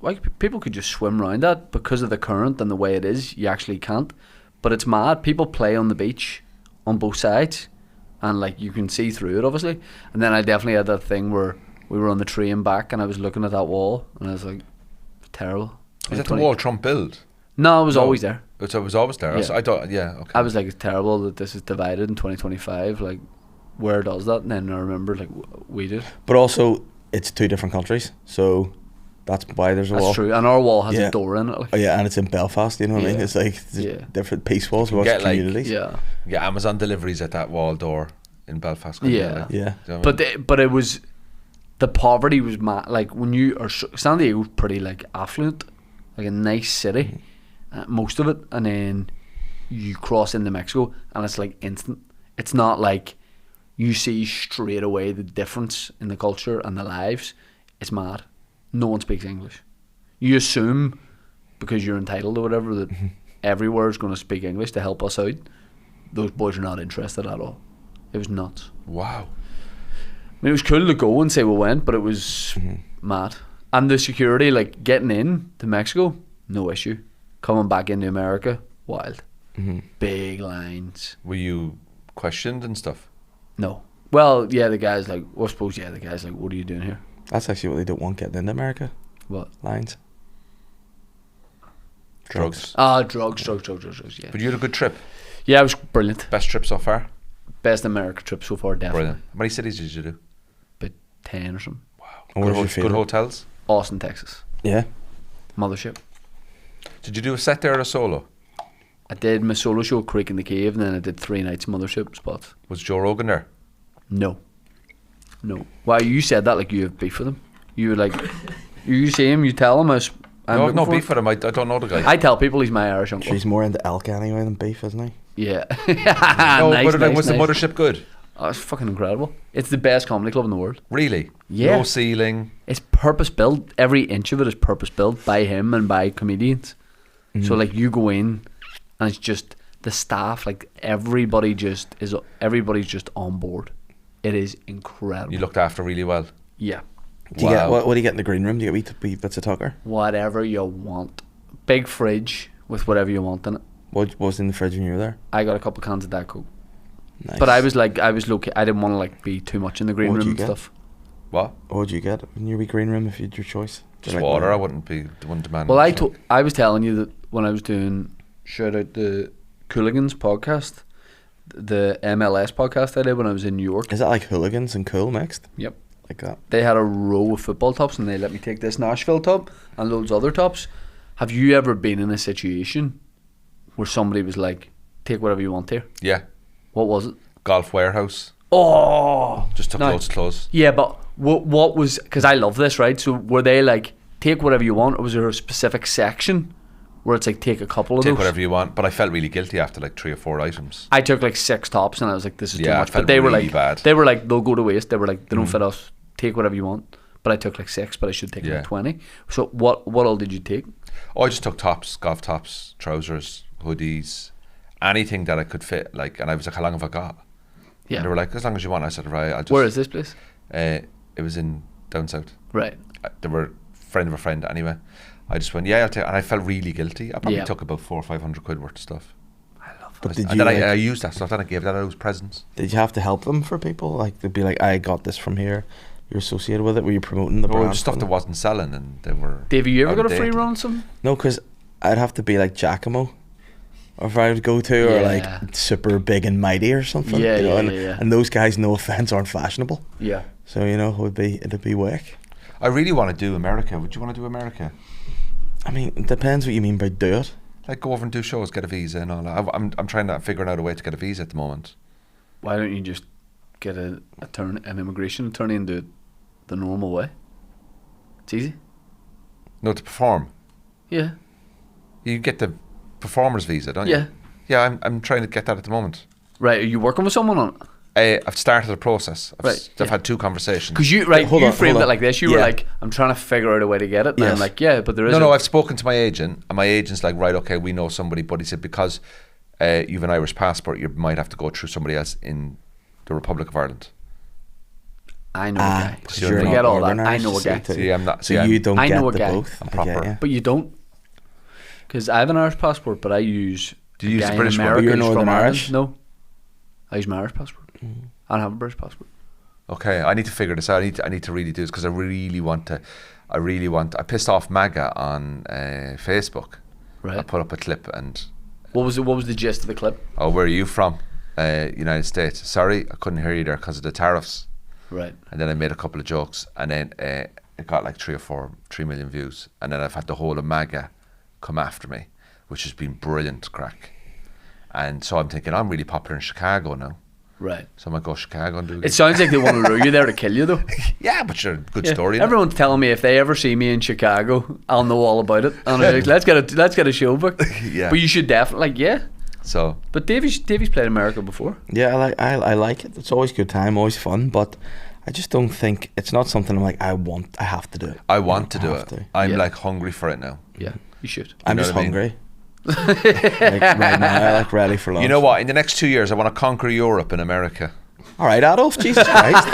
why people could just swim around that because of the current and the way it is. You actually can't. But it's mad. People play on the beach on both sides, and like you can see through it, obviously. And then I definitely had that thing where we were on the train back, and I was looking at that wall, and I was like, terrible. Is that the wall Trump built? No, it was No. always there. So it was always there. Yeah. I thought, yeah, okay. I was like, it's terrible that this is divided in 2025. Like, where does that? And then I remembered, like, we did. But also, it's 2 different countries, so that's why there's a That's wall. true. And our wall has Yeah. a door in it. Like, Oh yeah, and it's in Belfast, you know what I mean? Yeah. It's like there's Yeah. different peace walls You can across get, like, communities. yeah. Yeah, Amazon deliveries at that wall door in Belfast. couldn't you, Yeah. like? Yeah. Do you know what I mean? But it was, the poverty was mad. Like, when you are, San Diego's pretty, like, affluent, like a nice city, most of it. And then you cross into Mexico, and it's like instant. It's not like you see straight away the difference in the culture and the lives. It's mad. No one speaks English. You assume, because you're entitled or whatever, that everywhere is going to speak English to help us out. Those boys are not interested at all. It was nuts. Wow. I mean, it was cool to go and say we went, but it was mad. And the security, like getting in to Mexico, no issue. Coming back into America, wild. Big lines. Were you questioned and stuff? No. Well, yeah, the guy's like, well, I suppose, yeah, the guy's like, what are you doing here? That's actually what they don't want getting into America. What? Lines. Drugs. Drugs, yeah. But you had a good trip. Yeah, it was brilliant. Best trip so far? Best America trip so far, definitely. Brilliant. How many cities did you do? About 10 or something. And Good, where's your good favourite? hotels? Austin, Texas. Yeah. Mothership. Did you do a set there or a solo? I did my solo show, Creek in the Cave, and then I did 3 nights Mothership spots. Was Joe Rogan there? No. Why, you said that like you have beef with him. You were like, you see him, you tell him I I'm No, looking no for beef him. with him. I don't know the guy. I tell people he's my Irish uncle. She's more into elk anyway than beef, isn't he? Yeah. no, Nice, but nice, was the nice. mothership good? Oh, it's fucking incredible. It's the best comedy club in the world. Really? Yeah. No ceiling. It's purpose built. Every inch of it is purpose built by him and by comedians. So like you go in, and it's just the staff. Like everybody's just on board. It is incredible. You looked after really well. Yeah. Do you get, Wow. what do you get in the green room? Do you get wee bits of tucker? Whatever you want. Big fridge with whatever you want in it. What was in the fridge when you were there? I got a couple cans of Diet Coke. Nice. But I was low-key. I didn't want to like be too much in the green What'd room you and get? stuff. What? What would you get in your wee green room if you had your choice? Just Like water. what? I wouldn't demand. Well, much. I was telling you that when I was doing shout out the Cooligans podcast, the MLS podcast I did when I was in New York. Is that like hooligans and cool mixed? Yep. Like that? They had a row of football tops and they let me take this Nashville top and loads of other tops. Have you ever been in a situation where somebody was like, take whatever you want here? Yeah. What was it? Golf warehouse. Oh! Just took No. loads of clothes. Yeah, but what was... Because I love this, right? So were they like, take whatever you want, or was there a specific section where it's like, take a couple of Take those? whatever you want. But I felt really guilty after like 3 or 4 items. I took like 6 tops and I was like, this is too Yeah, I much. felt But they were really like, bad. they were like, they'll go to waste. They were like, they don't fit us. Take whatever you want. But I took like 6, but I should take Yeah. like 20. So what all did you take? Oh, I just took tops, golf tops, trousers, hoodies, anything that I could fit. Like, and I was like, how long have I got? Yeah. And they were like, as long as you want. I said, right. I'll just. Where is this place? It was in down south. Right. They were friend of a friend anyway. I just went, yeah, I'll take. And I felt really guilty. I probably Yeah. took about 400 or 500 quid worth of stuff. I love But it. did And you, then like, I used that stuff. Then I gave that out as presents. did you have to help them for people? Like they'd be like, I got this from here. You're associated with it. Were you promoting the Oh, it brand? was stuff for that them? wasn't selling, and they were. Davey, you ever got a free outdated. run on some? No, because I'd have to be like Giacomo, or if I would go to, or Yeah. like super big and mighty or something. Yeah, you know, yeah, and, yeah. and those guys, no offense, aren't fashionable. Yeah. So you know, it'd be Wick. I really want to do America. Would you want to do America? I mean, it depends what you mean by do it. Like go over and do shows, get a visa and all that. I'm trying to figuring out a way to get a visa at the moment. Why don't you just get an immigration attorney and do it the normal way? It's easy. No, to perform. Yeah. You get the performer's visa, don't you? Yeah. Yeah, I'm trying to get that at the moment. Right. Are you working with someone on it? I've started the process. Right, I've yeah. had 2 conversations. Because you Hold on, framed hold it on. like this. You were Yeah. like, I'm trying to figure out a way to get it. And Yes. I'm like, yeah, but there is. No, I've spoken to my agent, and my agent's like, right, okay, we know somebody, but he said because you have an Irish passport, you might have to go through somebody else in the Republic of Ireland. I know a guy. because you're Forget not all that. Northern I Irish, know a guy. too. See, I'm not. So See, you I'm, don't I get know a the guy. both. I'm I get proper. ya. But you don't. Because I have an Irish passport, but I use. Do you use a the guy British in one? America You're who's Northern from Ireland. Irish? No. I use my Irish passport. I don't have a British passport. Okay, I need to figure this out. I need to really do this because I really want to. I pissed off MAGA on Facebook. Right. I put up a clip and What was the gist of the clip? oh, where are you from? United States. Sorry, I couldn't hear you there because of the tariffs. Right. And then I made a couple of jokes, and then it got like 3 million views. And then I've had the whole of MAGA come after me, which has been brilliant crack. And so I'm thinking I'm really popular in Chicago now, Right. so I might go to Chicago and do It it. sounds like they want to lure you there to kill you, though. Yeah, but you're a good Yeah. story. innit? Everyone's telling me if they ever see me in Chicago, I'll know all about it. And I'm like, let's get a show book. Yeah. But you should definitely yeah. So But Davey's played America before. Yeah, I like it. It's always a good time, always fun, but I just don't think it's not something I'm like I have to do it. I want to do have it. to. I'm Yeah. like hungry for it now. Yeah, you should. I'm know just what I mean? hungry. Like right now, I like ready for lunch. You know what? In the next 2 years, I want to conquer Europe and America. All right, Adolf, Jesus Christ.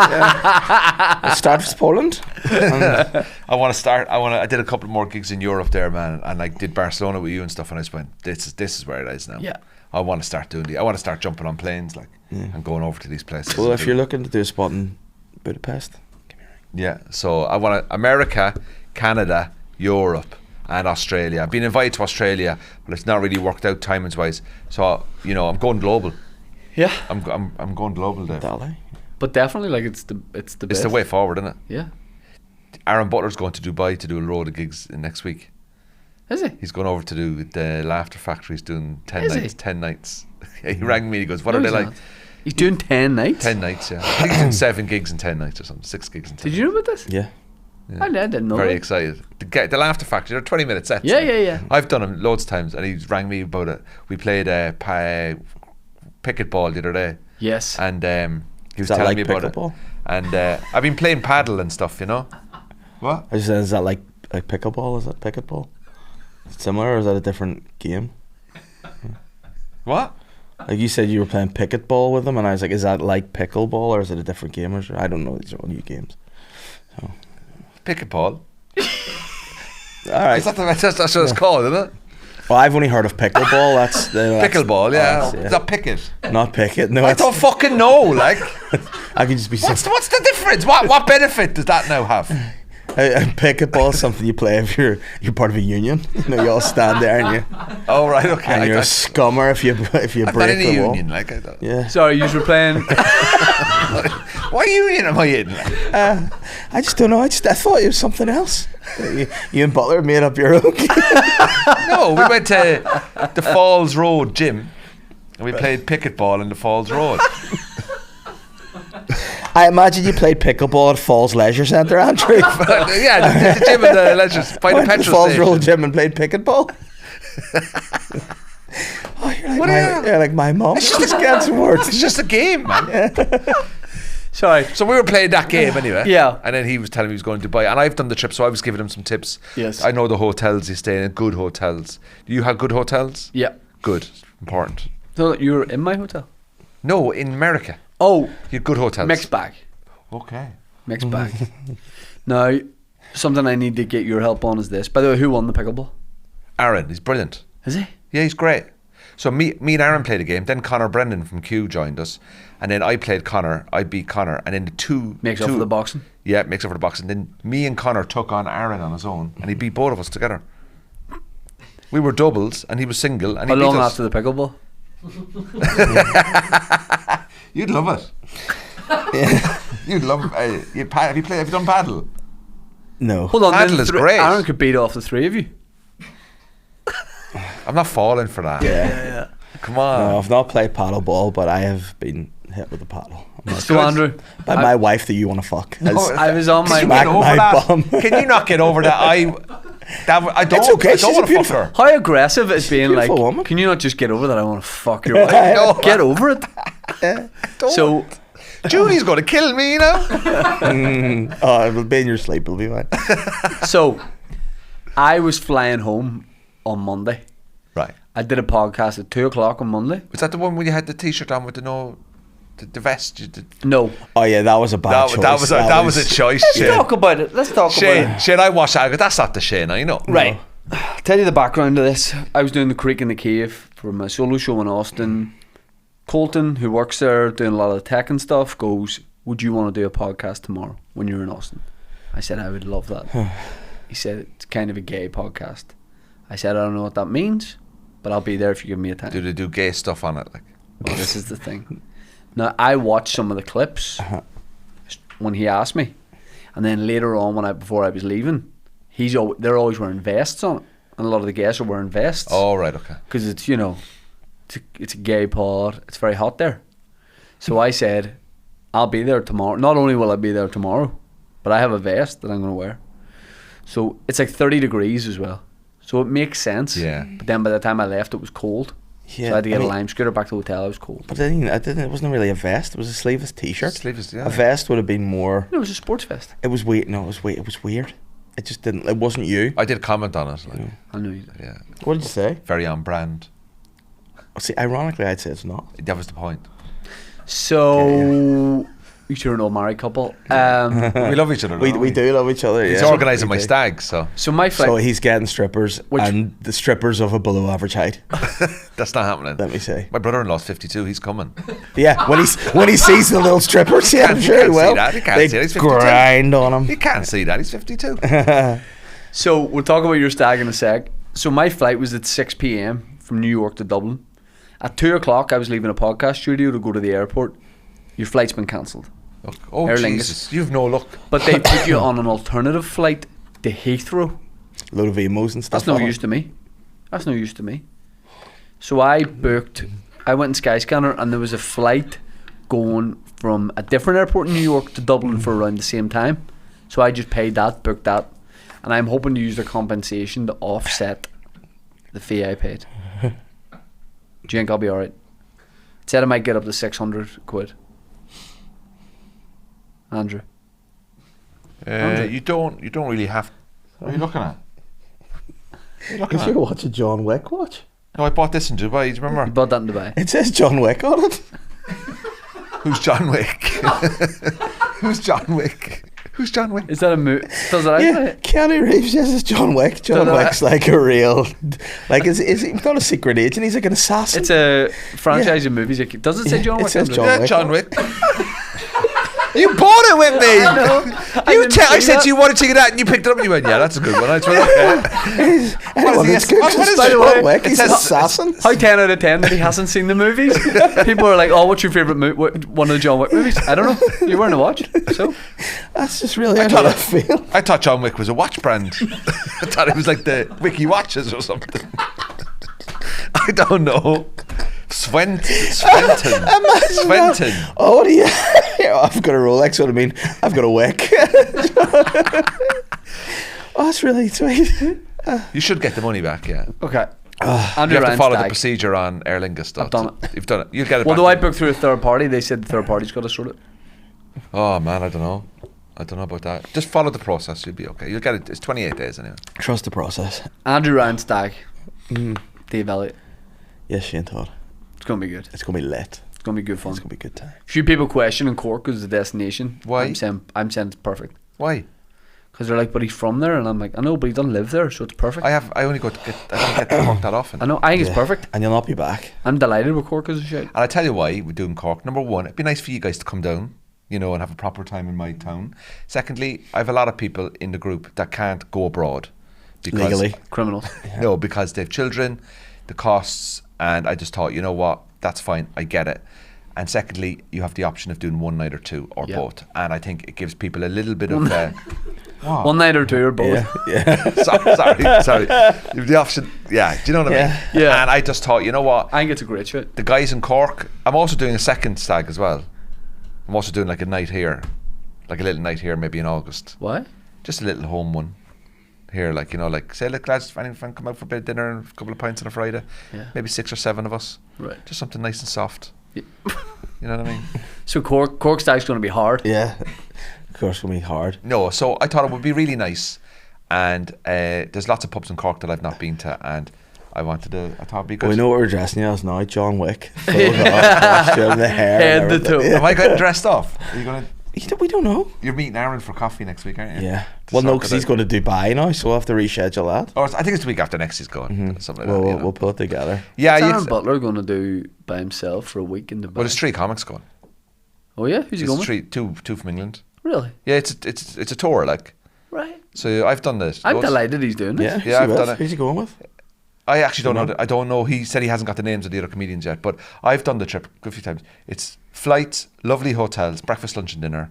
Let's start with Poland. And I want to start. I did a couple more gigs in Europe there, man, and like did Barcelona with you and stuff. And I just went, this is where it is now. Yeah. I want to start doing I want to start jumping on planes, like, and going over to these places. well, and if do- you're looking to do a spot in Budapest, give me a ring. yeah. So I want to America, Canada, Europe, and Australia. I've been invited to Australia, but it's not really worked out timings wise. So I'm going global. Yeah. I'm going global there. Dali. But definitely, like it's the best. It's the way forward, isn't it? Yeah. Aaron Butler's going to Dubai to do a load of gigs next week. Is he? He's going over to do the Laughter Factory. He's doing 10 Is he? nights. 10 nights. He rang me. He goes, "What No, are they he's like?" not. He's doing 10 nights. 10 nights. Yeah, I think he's doing 7 gigs in 10 nights or something. 6 gigs in 10. Did you know about this? Yeah. I didn't know Very that. excited. The Laughter Factory, they're 20-minute sets. Yeah. I've done them loads of times, and he rang me about it. We played picket ball the other day. Yes. And he was that telling like me about pickleball? it. And I've been playing paddle and stuff, you know. What? I just said, is that like pickleball? Is that pickleball? Is it similar, or is that a different game? What? Like you said, you were playing picketball with them, and I was like, is that like pickleball, or is it a different game? Or I don't know. These are all new games. So. Picket ball. All right. That's what it's called, isn't it? Well, I've only heard of pickleball. That's Pickleball, yeah. yeah. Is that picket? Not picket. No, I don't fucking know. Like, I could just be. what's the difference? What benefit does that now have? Picketball is something you play if you're part of a union. You know, you all stand there and Oh right, okay. and you're a scummer if you I'm break not in the a wall. union, like I don't. Yeah. Sorry, you were playing. What union am I in? Like? I just don't know. I thought it was something else. You and Butler made up your own. No, we went to the Falls Road gym and we played picket ball in the Falls Road. I imagine you played pickleball at Falls Leisure Centre, Andrew. Yeah, the gym in the Leisure by the Went to petrol Falls station. Road gym and played pickleball. Oh, you're like my mum. Just get some words. It's just a game, man. Sorry. So we were playing that game anyway. Yeah. And then he was telling me he was going to Dubai, and I've done the trip, so I was giving him some tips. Yes. I know the hotels you stay in, good hotels. Do you have good hotels? Yeah. Good, important. So you were in my hotel? No, in America, Oh, you had good hotels. mixed bag. Okay. Mixed bag. Now, something I need to get your help on is this. By the way, who won the pickleball? Aaron, he's brilliant. Is he? Yeah, he's great. So me and Aaron played a game. Then Connor Brendan from Q joined us, and then I played Connor. I beat Connor, and then the two Makes up for the boxing. Yeah, makes up for the boxing. Then me and Connor took on Aaron on his own, and he beat both of us together. We were doubles, and he was single, and How he beat long us. after the pickleball? You'd love it. You'd love. Have you done paddle? No. Hold on. Paddle then is great. Aaron could beat off the three of you. I'm not falling for that. Yeah. Come on. No, I've not played paddle ball, but I have been hit with a paddle. I'm not So sure. Andrew, By my wife that you want to fuck. I was on my. Smack Get over my that. bum. Can you not get over that? I don't. It's okay, I she's don't a want to fuck beautiful- her. How aggressive is being like? beautiful woman. Can you not just get over that? I want to fuck your wife. No. Get over it. Don't. So Julie's going to kill me, you know. Oh, it'll be in your sleep. It'll be fine. So, I was flying home on Monday. Right. I did a podcast at 2:00 on Monday. Was that the one where you had the T-shirt on with the vest? You did? No. Oh yeah, that was a bad choice. That was a choice. Let's Shane. talk about it. Let's talk about Shane, I watched that. I go, that's not the Shane I know. it. Right. Tell you the background to this. I was doing the Creek in the Cave for my solo show in Austin. Colton, who works there doing a lot of the tech and stuff, goes, would you want to do a podcast tomorrow when you're in Austin? I said, I would love that. He said, it's kind of a gay podcast. I said, I don't know what that means, but I'll be there if you give me a time. Do they do gay stuff on it? Like, Well, this is the thing. Now, I watched some of the clips when he asked me, and then later on, before I was leaving, they're always wearing vests on it, and a lot of the guests are wearing vests. oh right, okay. Because it's, it's a gay pod. It's very hot there. So I said, I'll be there tomorrow. Not only will I be there tomorrow, but I have a vest that I'm going to wear. So it's like 30 degrees as well. So it makes sense. Yeah. But then by the time I left, it was cold. Yeah, So I had to get I mean- a lime scooter back to the hotel. I was cold. But I didn't. It wasn't really a vest. It was a sleeveless T-shirt. Sleeveless, yeah. A vest would have been more. No, it was a sports vest. It was weird. No, it was weird. It just didn't. It wasn't you. I did comment on it. Like, I know you did. yeah, What did you say? very on brand. See, ironically, I'd say it's not. That was the point. So, you sure an old married couple. We love each other. We do love each other. He's yeah. organising We my do. stag, so So my flight. So he's getting strippers, and the strippers of a below average height. that's not happening. Let me say. My brother-in-law's 52. He's coming. Yeah, when he sees the little strippers, yeah, I'm Can't- sure can't he see will. that. He can't They see it. He's 52. grind on him. You can't see that. He's 52. So we'll talk about your stag in a sec. So my flight was at 6 p.m. from New York to Dublin. At 2:00, I was leaving a podcast studio to go to the airport. Your flight's been cancelled. Oh Aer Lingus. Jesus, you've no luck. But they put you on an alternative flight to Heathrow. Load of emos and stuff. That's no on it. use to me. That's no use to me. So I went in Skyscanner, and there was a flight going from a different airport in New York to Dublin for around the same time. So I just paid that, booked that, and I'm hoping to use the compensation to offset the fee I paid. Do you think I'll be alright? Said I might get up to 600 quid. Andrew. You don't really have. What are you looking at? If you're watching John Wick, watch. No, I bought this in Dubai. Do you You remember? bought that in Dubai. It says John Wick on it. Who's John Wick? Who's John Wick? Who's John Wick? Is that a movie? Does it Yeah, actually? Keanu Reeves says it's John Wick. John Does it- Wick's like a real, like is he not a secret agent? He's like an assassin. It's a franchise of movies. Does it say Yeah, John it Wick? says Andrew? John Yeah, Wick. John Wick. You bought it with me. I said to you, what did you get at? And you picked it up and you went, yeah, that's a good one. I went, okay. Anyone is that's the- good, what just is by it? the way, Wick, It he's says- an assassin. How 10 out of 10 that he hasn't seen the movies? People are like, oh, what's your favourite one of the John Wick movies? I don't know. You weren't a watch, so. That's just really how I feel. I thought John Wick was a watch brand. I thought it was like the Wiki Watches or something. I don't know. Swenton. Imagine that. Swenton. Oh, what do you? I've got a Rolex. What I mean, I've got a Wick. Oh, that's really sweet. You should get the money back, yeah. Okay. You Andrew have to Ryan's follow the tag. procedure on Aer Lingus stuff. I've done it. You've done it. You'll get it Well, back. though I booked through a third party, they said the third party's got to sort it. Oh, man, I don't know. I don't know about that. Just follow the process. You'll be okay. You'll get it. It's 28 days anyway. Trust the process. Andrew Ryan's tag. Dave Elliott. Yes, Shane Todd. It's going to be good. It's gonna be lit. It's going to be good fun. It's gonna be a good time. Few people questioning Cork as a destination. Why? I'm saying it's perfect. Why? Because they're like, but he's from there, and I'm like, I know, but he doesn't live there, so it's perfect. I only go to get. I don't get to Cork that often. I know. I think it's Yeah. perfect. And you'll not be back. I'm delighted with Cork as a shout. And I tell you why we're doing Cork. Number one, it'd be nice for you guys to come down, you know, and have a proper time in my town. Secondly, I have a lot of people in the group that can't go abroad because Legally. Criminals. no, because they have children, the costs, and I just thought, you know what, that's fine, I get it. And secondly, you have the option of doing one night or two or Yeah. both, and I think it gives people a little bit of. What? One night or two or both. Yeah. sorry. You have the option, yeah. Do you know what I mean? Yeah. And I just thought, you know what, I think it's a great shout. the guys in Cork. I'm also doing a second stag as well. I'm also doing like a night here, like a little night here, maybe in August. Why? Just a little home one here, like, you know, like say, look lads, if anyone come out for a bit of dinner and a couple of pints on a Friday, Yeah. maybe 6 or 7 of us, Right. just something nice and soft. Yeah. You know what I mean? So Cork stag's going to be hard. Yeah. Of course, it's gonna be hard. No, so I thought it would be really nice, and there's lots of pubs in Cork that I've not been to, and I thought it'd be good. We know what we're dressing you as now. John Wick. Full costume, the hair, Head and to toe. everything. Am I getting dressed off? Are you gonna? We don't know. You're meeting Aaron for coffee next week, aren't you? Yeah. To Well, no, sort because it he's out. going to Dubai now, so we'll have to reschedule that. Or I think it's the week after next he's going. Something like that. You know? We'll put it together. Yeah, What's you- Aaron Butler going to do by himself for a week in Dubai? well, there's 3 comics going. Oh yeah, who's he going There's with? 2 from England. Really? Yeah, it's a tour, like. Right. So I've done this. I'm loads. delighted he's doing it. Yeah, Yeah, I've done it. Who's he going with? I actually don't know. know? I don't know. He said he hasn't got the names of the other comedians yet, but I've done the trip a few times. It's flights, lovely hotels, breakfast, lunch, and dinner,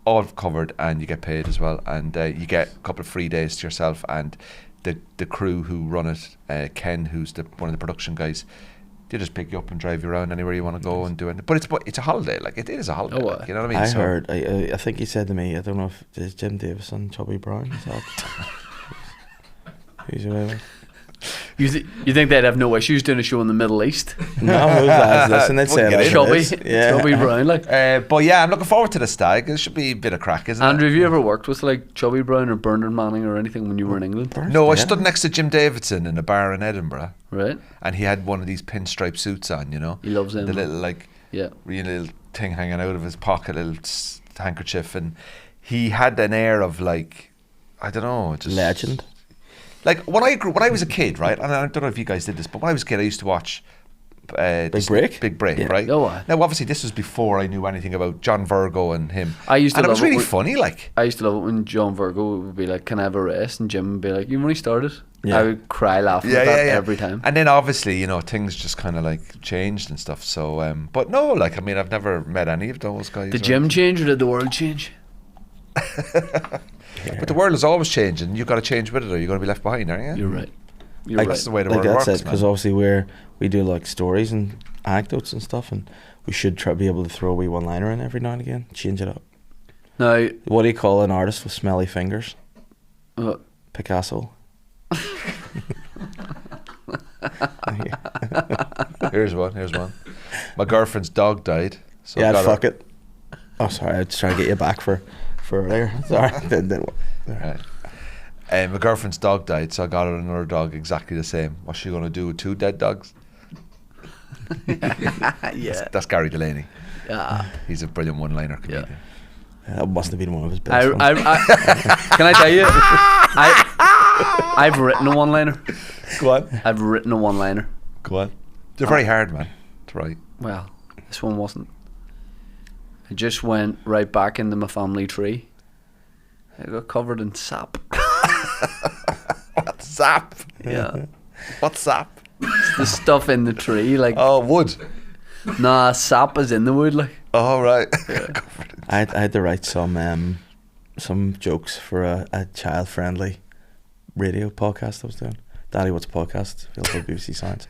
all covered, and you get paid as well. And you get a couple of free days to yourself and the crew who run it. Ken, who's one of the production guys, they just pick you up and drive you around anywhere you want to go and do it. But it's a holiday. Like it is a holiday. Oh, like, you know what I mean? I So- heard. I think he said to me, I don't know if it's Jim Davison, Chubby Brown. Is that who's away with? You think they'd have no issues doing a show in the Middle East? No, those lads listen. They'd say Get it in. Chubby, is. Yeah. Chubby Brown, like. but yeah, I'm looking forward to the stag. It should be a bit of crack, isn't Andrew, it? have you ever worked with like Chubby Brown or Bernard Manning or anything when you were in England? No, I Yeah. stood next to Jim Davidson in a bar in Edinburgh. Right. And he had one of these pinstripe suits on, you know. He loves them. The little like Yeah. real little thing hanging out of his pocket, little handkerchief, and he had an air of like, I don't know, just Legend. Like when I was a kid, right? And I don't know if you guys did this, but when I was a kid, I used to watch Big Break? Big Break, Yeah. right? Oh, aye. Now, obviously, this was before I knew anything about John Virgo and him. I used to and it was love it really when- funny, like. I used to love it when John Virgo would be like, "Can I have a rest?" and Jim would be like, "You've only started." Yeah. I would cry laughing at that every time. And then obviously, you know, things just kind of like changed and stuff. So, but no, like, I mean, I've never met any of those guys. Did or- Jim change or did the world change? But the world is always changing. You've got to change with it, or you're going to be left behind, aren't you? You're right. You're Like, That's the right. way the like world that's works, it, because man. obviously we do like stories and anecdotes and stuff, and we should try be able to throw a wee one-liner in every now and again, change it up. Now, What do you call an artist with smelly fingers? uh, Picasso. Here's one. My girlfriend's dog died. So Yeah, I got fuck her, it. Oh, sorry, I was trying to get you back for earlier. Sorry, didn't work. Right. My girlfriend's dog died, so I got her another dog exactly the same. What's she gonna do with 2 dead dogs? yeah. That's Gary Delaney. Yeah. He's a brilliant one-liner comedian. That must have been one of his best I, ones. can I tell you? I've written a one-liner. Go on. I've written a one-liner. Go on. They're very hard, man, to write. Well, this one wasn't. I just went right back into my family tree. I got covered in sap. What's sap? Yeah. What's sap? The stuff in the tree, like, Oh, wood. nah, sap is in the wood, like. Oh, right. I had to write some jokes for a child-friendly radio podcast I was doing. Daddy, what's a podcast? Available on BBC Science.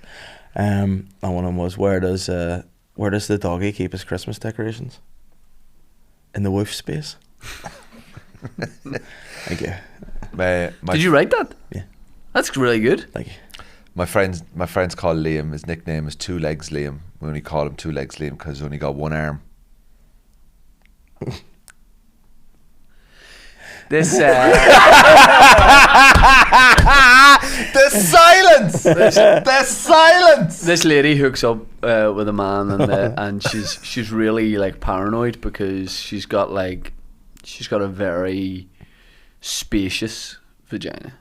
And one of them was, where does the doggy keep his Christmas decorations? In the wolf space. Thank you. Did you write that? Yeah. That's really good. Thank you. My friend's called Liam. His nickname is Two Legs Liam. We only call him Two Legs Liam because he's only got one arm. This The silence. The silence. this lady hooks up with a man, and she's really like paranoid because she's got a very spacious vagina,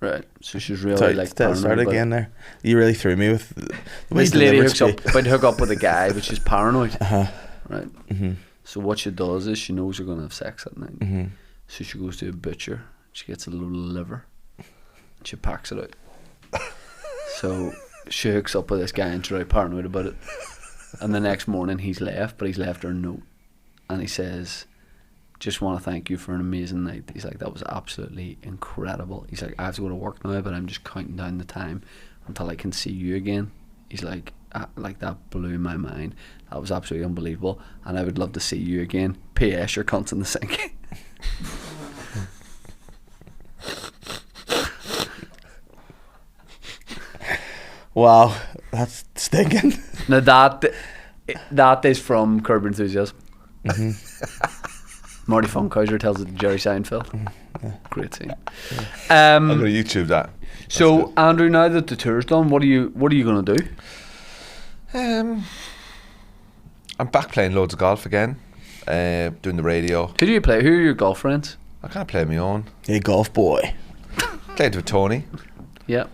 right? So she's really Sorry, like start paranoid about again it. there. You really threw me with the way This you lady delivered hooks up, speech. about to hook up with a guy, but she's paranoid, Uh-huh. right? Mm-hmm. So what she does is she knows they're gonna have sex at night. Mm-hmm. So she goes to a butcher. She gets a little liver. And she packs it out. So she hooks up with this guy and she's really paranoid about it. And the next morning he's left, but he's left her a note. And he says, just want to thank you for an amazing night. He's like, that was absolutely incredible. He's like, I have to go to work now, but I'm just counting down the time until I can see you again. He's like that blew my mind. That was absolutely unbelievable. And I would love to see you again. P.S. Your cunt's in the sink. Wow, that's stinking. Now that is from Curb Your Enthusiasm. Marty Funkhauser tells it to Jerry Seinfeld. Great scene. I'm gonna YouTube that. So good. Andrew, now that the tour's done, what are you gonna do? I'm back playing loads of golf again. Doing the radio. Who do you play? Who are your golf friends? I kind of play my own. Hey, golf boy. Played with Tony, Yeah.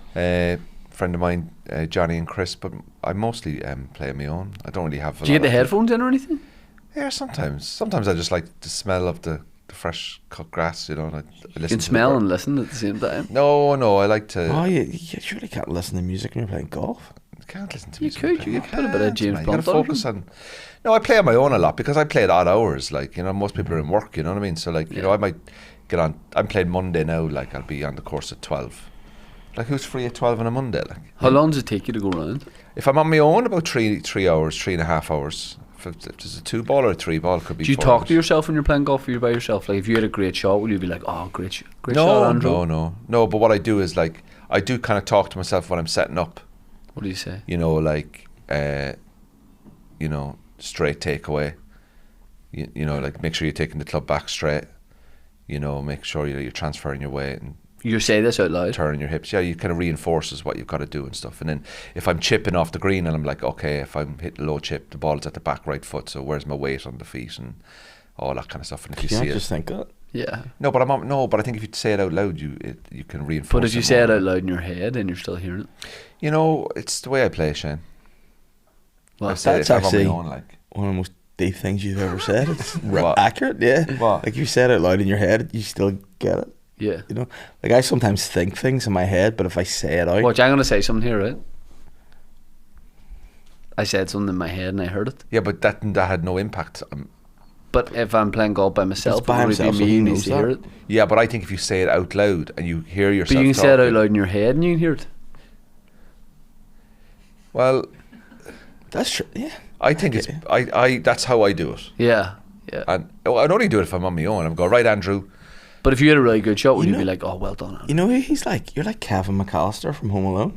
friend of mine, Johnny and Chris, but I mostly play my own. I don't really have. Do you get the headphones in or anything? Yeah, sometimes. Sometimes I just like the smell of the fresh cut grass. You know, and I listen You can to smell the and listen at the same time. No, I like to. Oh, you surely can't listen to music when you're playing golf. You can't listen to You music. could, you could put a bit of James You gotta Blunt on focus it. on. No, I play on my own a lot because I play at odd hours. Like, you know, most people are in work. You know what I mean? So like, you know, I might get on. I'm playing Monday now. Like, I'll be on the course at 12. Like, who's free at 12 on a Monday? Like, How long does it take you to go round? if I'm on my own, about 3 hours, 3.5 hours. If there's a 2-ball or a 3-ball, could be. Do you 4 talk hours. to yourself when you're playing golf, or you're by yourself? Like, if you had a great shot, will you be like, "Oh, great shot, No, Andrew"? no. But what I do is like, I do kind of talk to myself when I'm setting up. What do you say? You know, like, you know, straight takeaway. You know, like, make sure you're taking the club back straight. You know, make sure you're transferring your weight and You say this out loud. turning your hips. Yeah, you kind of reinforces what you've got to do and stuff. And then if I'm chipping off the green and I'm like, okay, if I'm hitting low chip, the ball's at the back right foot, so where's my weight on the feet and all that kind of stuff. And if you You see can't it, just think that. Yeah. no, but I think if you say it out loud, you can reinforce. But if you it say it more. out loud in your head, then you're still hearing it. You know, it's the way I play, Shane. Well, I say it that's if I'm on my actually- own, like. One of the most deep things you've ever said. It's What? accurate, yeah. What? Like, if you say it out loud in your head, you still get it. yeah. You know, like, I sometimes think things in my head, but if I say it out, Watch, I'm going to say something here, right? I said something in my head and I heard it. Yeah, but that had no impact. But if I'm playing golf by myself, It's by it would himself, be so me he who needs knows to hear that. it. Yeah, but I think if you say it out loud and you hear But yourself, you can say it out talking- loud in your head and you can hear it. Well, that's true. Yeah, I think it's I that's how I do it. Yeah. Yeah. And I'd only do it if I'm on my own. I'd go, right, Andrew. But if you had a really good shot, would you know- be like, oh, well done, Andrew? You know who he's like? You're like Kevin McAllister from Home Alone.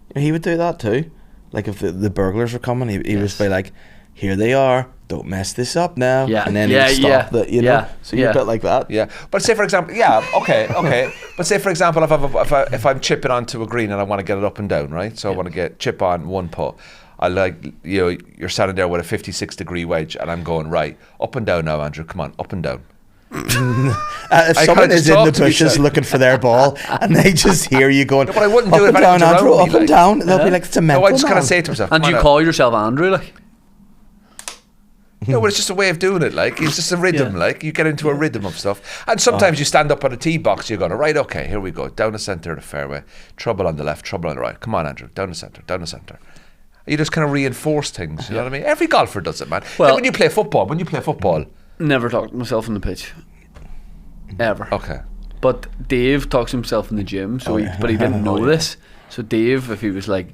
You know, he would do that too. Like if the burglars were coming, he would be like, "Here they are. Don't mess this up now." Yeah. And then Yeah, he'd stop yeah. you know. Yeah. So you're Yeah. a bit like that. Yeah, but say for example, okay. But say for example, if I'm chipping onto a green and I want to get it up and down, right? So I want to get chip on one putt. I you're standing there with a 56-degree wedge, and I'm going right up and down now, Andrew. Come on, up and down. If I someone kinda is just in talk the to me, bushes so- looking for their ball and they just hear you going, No, but I wouldn't up do it and if down, anyone's Andrew, around me, up and like. down. They'll be Yeah. like, it's a No, mental I just kind man. of say to myself, And "Come you on, call yourself Andrew, like? no, but it's just a way of doing it. Like it's just a rhythm. Yeah. Like you get into a rhythm of stuff, and sometimes you stand up on a tee box. You're going, right, okay, here we go, down the centre of the fairway, trouble on the left, trouble on the right. Come on, Andrew, down the centre, down the centre. You just kind of reinforce things. You know what I mean? Every golfer does it, man. Well- Then when you play football, Never talked to myself on the pitch. Ever. okay. But Dave talks to himself in the gym, so but he didn't know this. So Dave, if he was like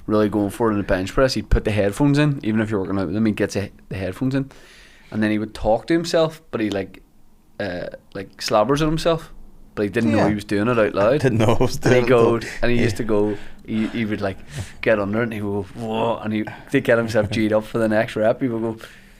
really going for it in the bench press, he'd put the headphones in. Even if you're working out with him, he gets the headphones in, and then he would talk to himself. But he like slabbers at himself, but he didn't know Yeah. he was doing it out loud. Didn't know I was And doing he it, go, though. and he used to go. He would like get under it, and he would go, whoa, and he to get himself G'd up for the next rep. He would go.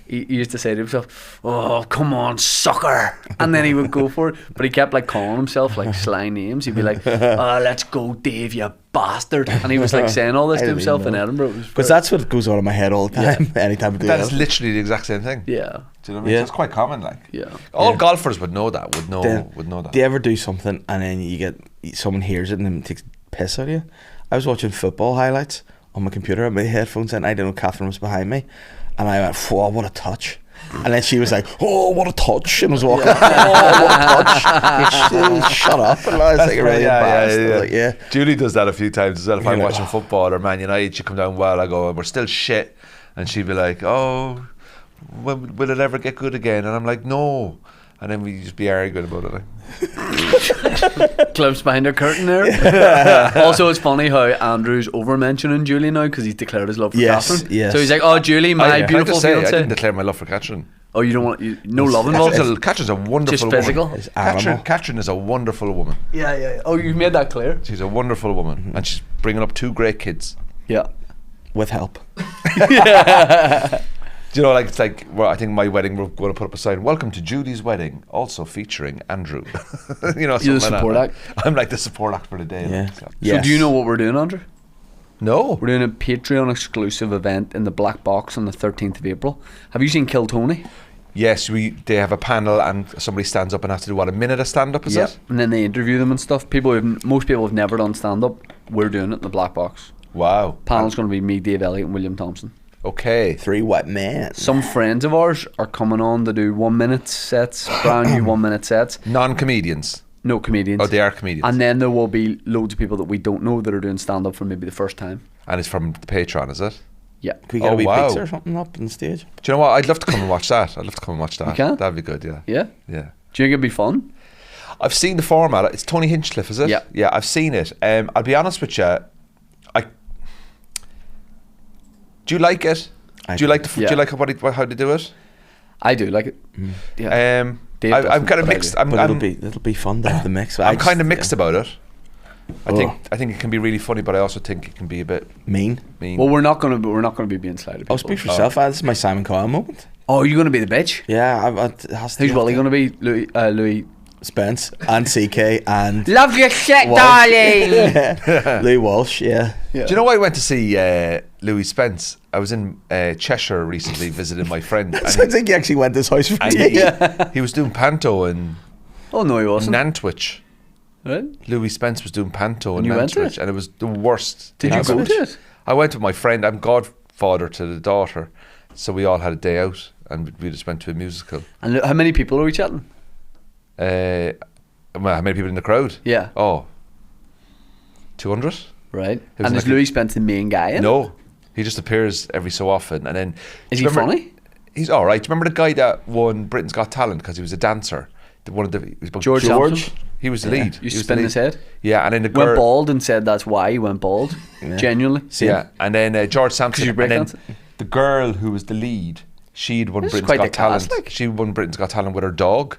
He used to say to himself, "Oh, come on, sucker!" And then he would go for it. But he kept like calling himself like sly names. He'd be like, "Oh, let's go, Dave, you bastard!" And he was like saying all this I to didn't himself even in know. Edinburgh. Because that's what goes on in my head all the time. Anytime I do That is that. literally the exact same thing. yeah, Do you know what I mean? Yeah. So it's quite common. Like yeah. all golfers would know that. Would know Do that. you ever do something and then someone hears it and then takes piss out of you? I was watching football highlights on my computer with my headphones in. I didn't know Catherine was behind me, and I went, "Whoa, what a touch!" And then she was like, "Oh, what a touch!" and was walking. "Oh, what a touch!" Shut up! And I was like, really embarrassed. I was like, yeah. Julie does that a few times as well. If I'm You're like, watching football or Man United, she come down well. I go, we're still shit, and she'd be like, "Oh, when will it ever get good again?" And I'm like, "No." And then we just be arguing about it. Like. Glimpse behind the curtain there. Also, it's funny how Andrew's over mentioning Julie now because he's declared his love for Yes, Catherine. yes. So he's like, "Oh, Julie, my Can I beautiful just say, I fiance." didn't declare my love for Catherine. Oh, you don't want no love involved. Catherine's a wonderful Just physical. woman. It's animal. Catherine is a wonderful woman. Yeah. Oh, you've made that clear. She's a wonderful woman, and she's bringing up 2 great kids. Yeah. With help. Do you know, like it's like, well, I think my wedding we're going to put up a sign. Welcome to Julie's wedding, also featuring Andrew. You know, You're the something like support that. act. I'm like the support act for the day. Yeah. Like, so. So do you know what we're doing, Andrew? No. We're doing a Patreon exclusive event in the Black Box on the 13th of April. Have you seen Kill Tony? Yes, they have a panel and somebody stands up and has to do a minute of stand up, is it? And then they interview them and stuff. Most people have never done stand up. We're doing it in the Black Box. Wow. Panel's going to be me, Dave Elliott, and William Thompson. Okay. 3 white men. Some friends of ours are coming on to do 1 minute sets, brand new 1 minute sets. Non-comedians. No comedians. Oh, they are comedians. And then there will be loads of people that we don't know that are doing stand up for maybe the first time. And it's from the Patreon, is it? Yeah. Can we get Oh, a wee wow. pizza or something up on stage? Do you know what? I'd love to come and watch that. I'd love to come and watch that. You can? That'd be good, yeah. Yeah? Yeah. Do you think it'd be fun? I've seen the format. It's Tony Hinchcliffe, is it? Yeah. Yeah, I've seen it. I'll be honest with you. Do you like it? Do you like Yeah. Do you like how they do it? I do like it. Yeah. Dave I'm doesn't, kind of but I mixed. do. I'm It'll be fun to have the mix. I'm kind of mixed about it. I Oh. think it can be really funny, but I also think it can be a bit mean. mean. Well, we're not gonna be being sly to people. Oh, speak for yourself. This is my Simon Cowell moment. Oh, you're gonna be the bitch. Yeah, it has to Who's be Willie gonna be? Louis. Spence and CK and Love your shit, Walsh. darling. Louis Walsh. Yeah. Do you know why I went to see Louis Spence? I was in Cheshire recently visiting my friend. Sounds like you actually went to his house for and tea. he was doing panto in Oh no, he wasn't. Nantwich. Right? Louis Spence was doing panto in And you went to Nantwich, it? and it was the worst. Did thing you go ever. to it? I went with my friend. I'm godfather to the daughter, so we all had a day out, and we just went to a musical. And how many people are we chatting? Well, how many people in the crowd? Yeah. Oh, 200? Right. was And is like a- Louis Spence the main guy in? No, he just appears every so often, and then Is do he you remember- funny? He's all right. Do you remember the guy that won Britain's Got Talent because he was a dancer? One of the he was about- George Sampson? He was the lead. You He was the spin lead. his head? Yeah, and then the Went girl. bald and said that's why he went bald. Genuinely. Yeah, and then George Sampson. you break And then dance? the girl who was the lead, She'd won This is Britain's quite Got the cast, Talent. like. She won Britain's Got Talent with her dog.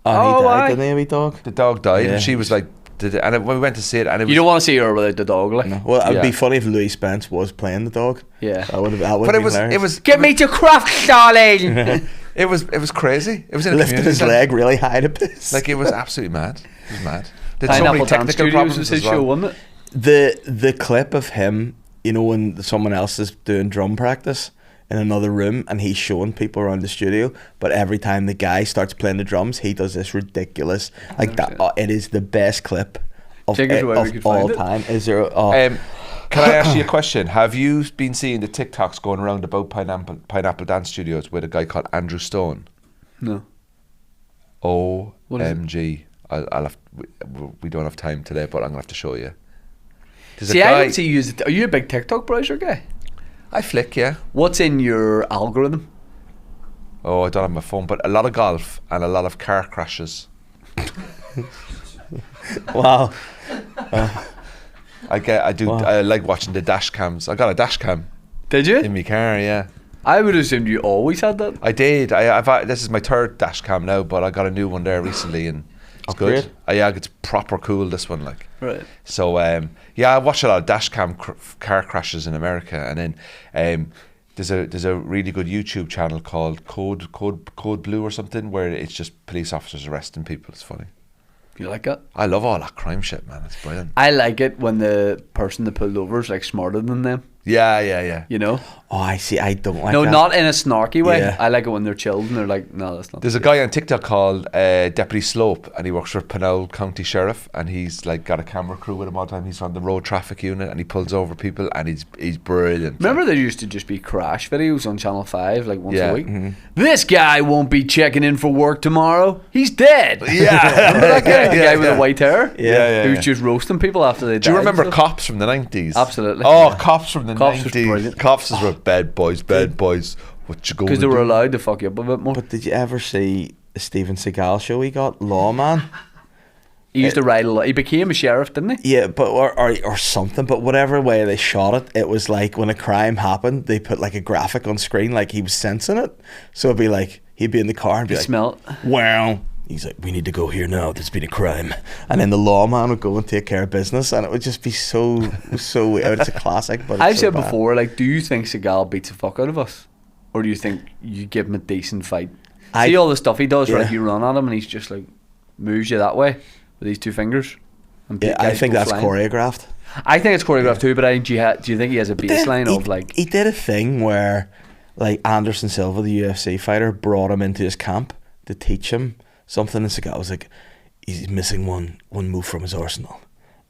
And Oh, he died, aye. didn't he, a wee dog? The dog died, Yeah. and she was like, when we went to see it, and it was. You don't want to see her without the dog, like. No. Well, it would be Yeah. funny if Louis Spence was playing the dog. Yeah. That would have but been it hilarious. was. Get me to craft, darling. It was crazy. It was in a lifting community his centre. leg really high to piss. Like, it was absolutely mad. It was mad. Did so Pineapple many Dance technical Studios problems was as his well. show, wasn't it? the clip of him, you know, when someone else is doing drum practice in another room and he's showing people around the studio, but every time the guy starts playing the drums, he does this ridiculous, like that. It is the best clip of, Check us where we of could all find it. time. Is there? Oh, Can I ask you a question? Have you been seeing the TikToks going around about Pineapple Dance Studios with a guy called Andrew Stone? No. OMG. I'll have, we don't have time today, but I'm going to have to show you. There's See, a I guy, don't see you. Are you a big TikTok browser guy? I flick, yeah. What's in your algorithm? Oh, I don't have my phone, but a lot of golf and a lot of car crashes. wow. Wow. I like watching the dash cams. I got a dash cam Did you? in my car, yeah. I would assume you always had that. I did. This is my third dash cam now, but I got a new one there recently, and it's Upgrade? good. Yeah, it's proper cool. This one, like. Right. So yeah, I watch a lot of dash cam car crashes in America, and then there's a really good YouTube channel called Code Blue or something, where it's just police officers arresting people. It's funny. You like it? I love all that crime shit, man. It's brilliant. I like it when the person that pulled over is like smarter than them. Yeah. You know? Oh, I see. I don't like No, that. not in a snarky way. Yeah. I like it when they're chilled and they're like, no, that's not. There's a guy on TikTok called Deputy Slope, and he works for Pinell County Sheriff, and he's like got a camera crew with him all the time. He's on the road traffic unit, and he pulls over people, and he's brilliant. Remember there used to just be crash videos on Channel 5 like once Yeah. a week? This guy won't be checking in for work tomorrow. He's dead. Yeah. Remember that guy? The Yeah, guy with yeah. the white hair? Yeah. Who was just roasting people after they died. Do you remember and stuff? Cops from the 90s? Absolutely. Oh, Cops from the Cops was 90s. brilliant. Cops were bad boys. What you going Because to they were do? allowed to fuck you up a bit more. But did you ever see the Steven Seagal show he got, Lawman? He used to ride a lot. He became a sheriff, didn't he? Yeah, but or something. But whatever way they shot it, it was like when a crime happened, they put like a graphic on screen, like he was sensing it. So it'd be like he'd be in the car and be You like, smell it. "Wow." He's like, "We need to go here now. There's been a crime," and then the lawman would go and take care of business, and it would just be so weird. It's a classic, but it's I've so said bad. before, like, do you think Seagal beats the fuck out of us? Or do you think you give him a decent fight? See all the stuff he does, right? Yeah. You run at him and he's just like, moves you that way with these two fingers. And Yeah, I guys think go that's flying. choreographed. I think it's choreographed too, but I think do you think he has a Then baseline he, of like. he did a thing where like Anderson Silva, the UFC fighter, brought him into his camp to teach him something, and Seagal was like, he's missing one move from his arsenal,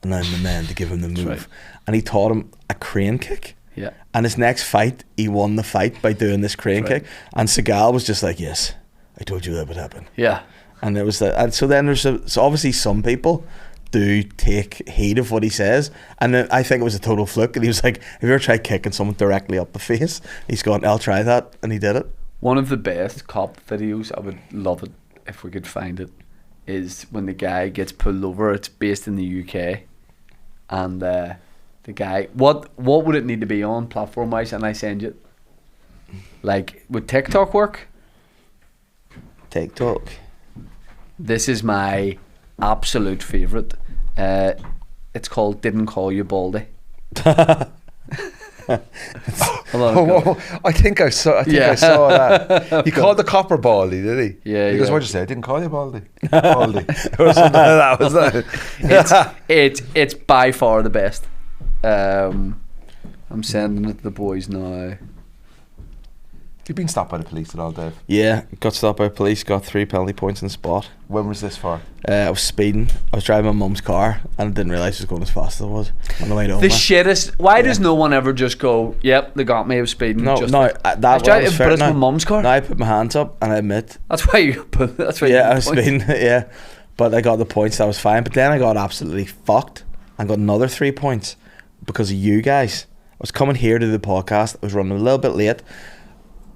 and I'm the man to give him the move. right. And he taught him a crane kick. Yeah. And his next fight, he won the fight by doing this crane Right. kick. And Seagal was just like, "Yes, I told you that would happen." Yeah. And it was that. And so then so obviously some people do take heed of what he says, and then I think it was a total fluke. And he was like, "Have you ever tried kicking someone directly up the face?" He's gone, "I'll try that," and he did it. One of the best cop videos, I would love it if we could find it, is when the guy gets pulled over. It's based in the UK, and the guy, what would it need to be on platform wise? And I send you, like, would TikTok work? TikTok. This is my absolute favourite. It's called "Didn't Call You Baldy." Hold on, I've got it. I think I saw that. He called the copper Baldy, did he? Yeah, Because yeah. what'd you say? I didn't call you Baldy. Baldy. Or something like that, was that? It's by far the best. I'm sending it to the boys now. You've been stopped by the police at all, Dave. Yeah, got stopped by police, got 3 penalty points in the spot. When was this for? I was speeding. I was driving my mum's car and I didn't realise I was going as fast as I was on the way home. The shittest. Why does no one ever just go, "Yep, they got me. I was speeding." No, just no, like, that I was driving, was but fair. it's my No, mum's car. no, I put my hands up and I admit, That's why you put. That's why. yeah, you I was point. speeding, yeah. But I got the points, that was fine. But then I got absolutely fucked and got another 3 points because of you guys. I was coming here to the podcast. I was running a little bit late.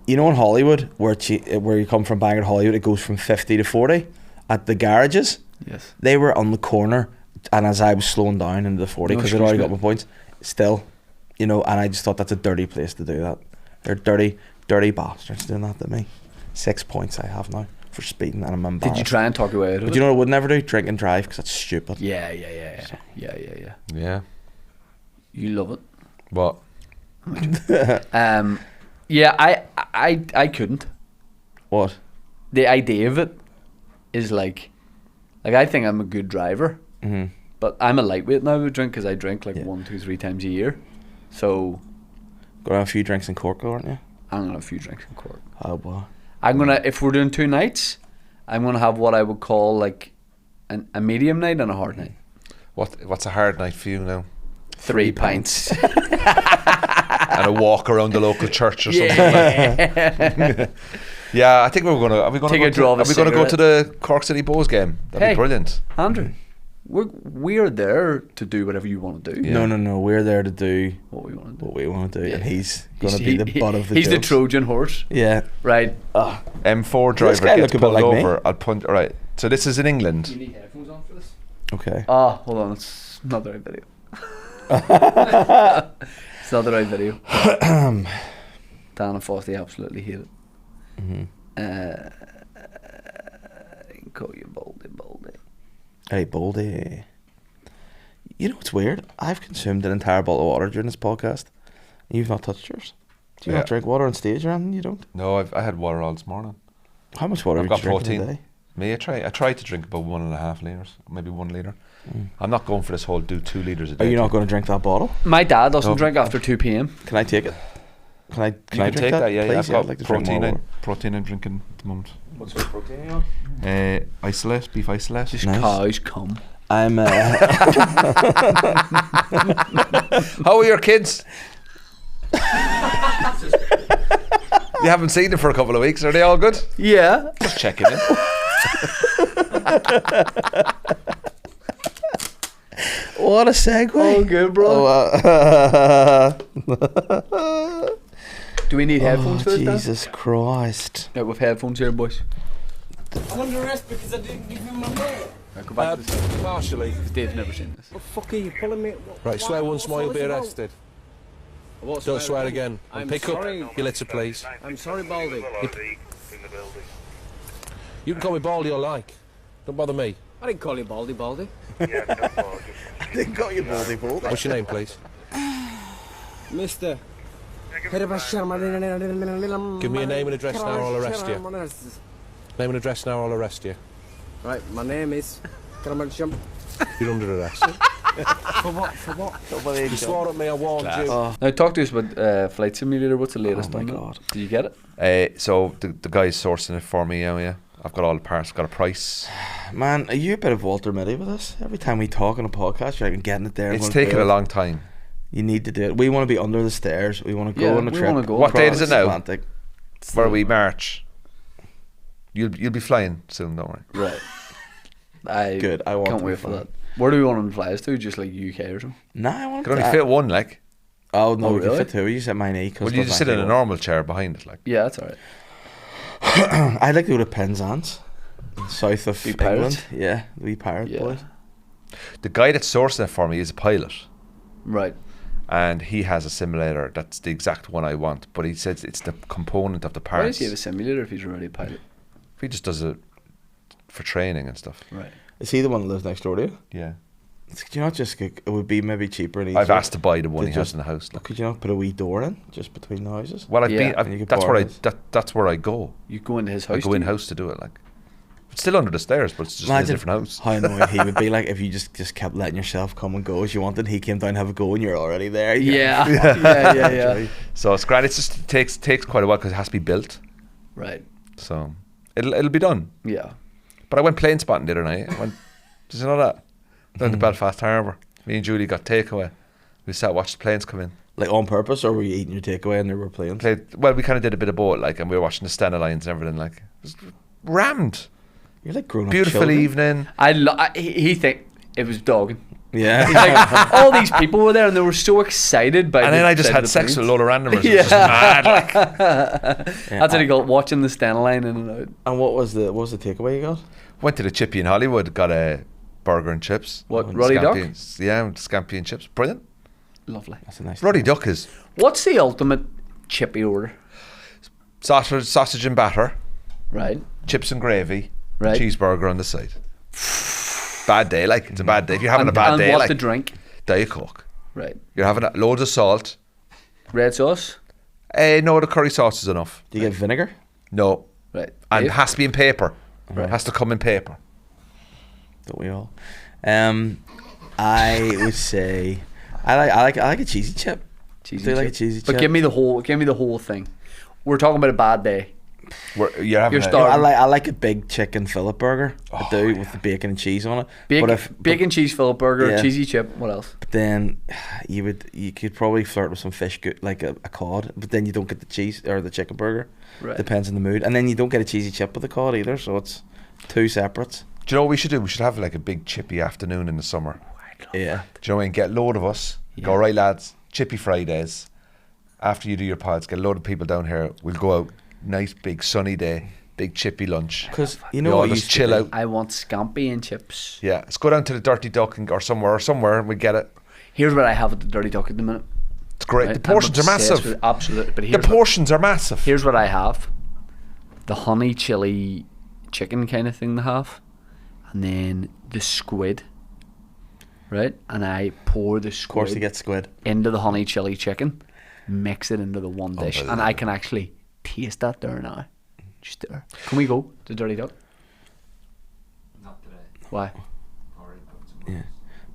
You know in Hollywood, where you come from Bangor, Hollywood, it goes from 50 to 40 at the garages. Yes. They were on the corner, and as I was slowing down into the 40 No because I'd already excuse, got my points, still, you know, and I just thought that's a dirty place to do that. They're dirty Dirty bastards doing that to me. 6 points I have now for speeding, and I'm embarrassed. Did you try and talk your way out of it? But you know what I would never do? Drink and drive, because that's stupid. Yeah. So. Yeah. You love it. What? Yeah, I couldn't. What? The idea of it is like I think I'm a good driver, but I'm a lightweight now with drink because I drink like 1, 2, 3 times a year. So Got to have a few drinks in Cork, aren't you? I'm gonna have a few drinks in Cork. Oh boy. I'm gonna, if we're doing 2 nights, I'm gonna have what I would call like a medium night and a hard night. What's a hard night for you now? 3 pints. And a walk around the local church or something. Yeah. Yeah, I think we're gonna. Are we gonna Take go a draw of a are we gonna go to cigarette. the Cork City Bows game? That'd be brilliant. Andrew, we're there to do whatever you want to do. Yeah. No. We're there to do What we want to do. what we want to do, Yeah. and he's gonna be the butt of the He's the jokes. Trojan horse, Yeah. right? M4 This driver guy gets look a bit pulled like me. over. I'll punt. All right. So this is in England. need headphones on for this? Okay. Hold on, it's not the right video. It's not the right video. Dan and Foss, they absolutely hate it. Call you Baldy. Hey, Baldy. You know what's weird? I've consumed an entire bottle of water during this podcast. And you've not touched yours. Do you Yeah. not drink water on stage or anything? You don't? No, I had water all this morning. How much water I've are got you drinking protein. a day? Me, I try to drink about 1.5 litres, maybe 1 litre. I'm not going for this whole do 2 litres a day. Are you not thing. going to drink that bottle? My dad doesn't No. drink after 2 p.m. Can I take it? Can I You drink can take that, yeah. Please? I've got I'd like to drink more protein. water. Protein I'm drinking at the moment. What's your protein on? Isolate, beef isolate. Just Nice. cows come. I'm How are your kids? You haven't seen them for a couple of weeks. Are they all good? Yeah. Just checking in. what a segue. Oh, good, bro. Oh, Do we need headphones for this, Dan? Jesus Christ. Yeah, with headphones here, boys. I'm under arrest because I didn't give you my name. Right, go back to this. Partially. Dave's never seen this. What the fuck are you pulling me? Right, swear once more, you'll be arrested. Don't swear again. I'm And pick sorry. up your litter, please. I'm sorry, Baldy. You can call me Baldy or like. Don't bother me. I didn't call you Baldy. I didn't got you, Baldy. What's your name, please? Mister. Give me your name and address now or I'll arrest you. Name and address now or I'll arrest you. Right, my name is. You're under arrest. For what? You swore at me, I warned you. Now, talk to us about Flight Simulator. What's the latest Oh my on God. it? Did you get it? So the guy's sourcing it for me. Yeah. I've got all the parts. Got a price. Man, are you a bit of Walter Mitty with us? Every time we talk on a podcast, you're like, I'm getting it there. It's going taken through a it. long time. You need to do it. We want to be under the stairs. We want to go Yeah, on a we trip. wanna go. What date is it now? Atlantic. Where we march. You'll be flying soon, don't worry. Right. I Good, I want can't to be wait for flying. that. Where do we want them to fly us to? Just like UK or something? Nah, I want Can only fit one, like. Oh no, Oh, we really? can fit two. You sit my knee. Well, you just sit in a normal chair behind it, like. Yeah, that's alright. I'd like to go to Penzance, south of Wee England. pirate? Yeah, the wee pirate Yeah. boys. The guy that's sourcing it for me is a pilot, Right. and he has a simulator that's the exact one I want. But he says it's the component of the Why does parts. he have a simulator if he's already a pilot? He just does it for training and stuff. Right. Is he the one that lives next door to you? Yeah. Could you not just? It would be maybe cheaper and easier. I've asked to buy the one to he has just- in the house. Like. Could you not put a wee door in just between the houses? Well, Yeah. And you could that's where borrow it. that's where I go. You go into his I house. go do in you? house to do it. Like, it's still under the stairs, but it's just in a Imagine different house. how annoying he would be like if you just kept letting yourself come and go as you wanted. He came down and have a go and you're already there. Yeah. yeah. So it's great. It's just it takes quite a while because it has to be built. Right. So it'll be done. Yeah. But I went plane spotting the other night. Did you know that? Down to Belfast Harbour. Me and Julie got takeaway. We sat watched the planes come in. Like on purpose, or were you eating your takeaway and there were planes? Well, we kind of did a bit of both, like, and we were watching the Stena lines and everything. Like, it was rammed. You're like grown up. Beautiful children. evening. He think it was dogging. Yeah. He's like, all these people were there and they were so excited by And the then I just sight had of the sex with a planes. load of randomers. It was just mad. Like, That's what he got, watching the Stena line in and out. And what was the takeaway you got? went to the Chippy in Hollywood, got a burger and chips. What, And Ruddy Duck? scampi. Yeah, scampi and chips. Brilliant. Lovely. That's a nice. Ruddy Duck is What's the ultimate chippy order? sausage and batter, Right. chips and gravy, Right. cheeseburger on the side. Bad day, like it's a bad day. If you're having a bad and day, what like to drink? Diet Coke. Right. You're having loads of salt. Red sauce? No, the curry sauce is enough. Do you get vinegar? No, Right. and it Dave? has to be in paper. Right. It has to come in paper. Don't we all? I would say I like a cheesy chip. Cheesy Do you like chip. a cheesy But chip? give me the whole thing. We're talking about a bad day. You're having You're a, starving. I like a big chicken fillet burger. I do with the bacon and cheese on it. Bacon cheese fillet burger, Yeah. cheesy chip. What else? But then you could probably flirt with some fish, like a cod. But then you don't get the cheese or the chicken burger. Right. Depends on the mood. And then you don't get a cheesy chip with the cod either. So it's two separates. do you know what we should do? We should have like a big chippy afternoon in the summer. Yeah. Do you know what I mean? Get a load of us. Go, right, lads, chippy Fridays. After you do your pods, get a load of people down here. We'll go out. Nice big sunny day. Big chippy lunch. Because you We know all what just used to chill be? out. I want scampi and chips. Yeah, let's go down to the Dirty Duck or somewhere and we get it. Here's what I have at the Dirty Duck at the minute. It's great. Right? The portions I'm are obsessed massive. with it, absolutely. But The here's portions are massive. here's what I have: the honey chili chicken kind of thing they have, and then the squid. Right, and I pour the Of course, you squid get squid. into the honey chili chicken, mix it into the one dish, and I can actually taste that there now. Just there. Can we go to Dirty Duck? Not today. Why? Already booked some Yeah.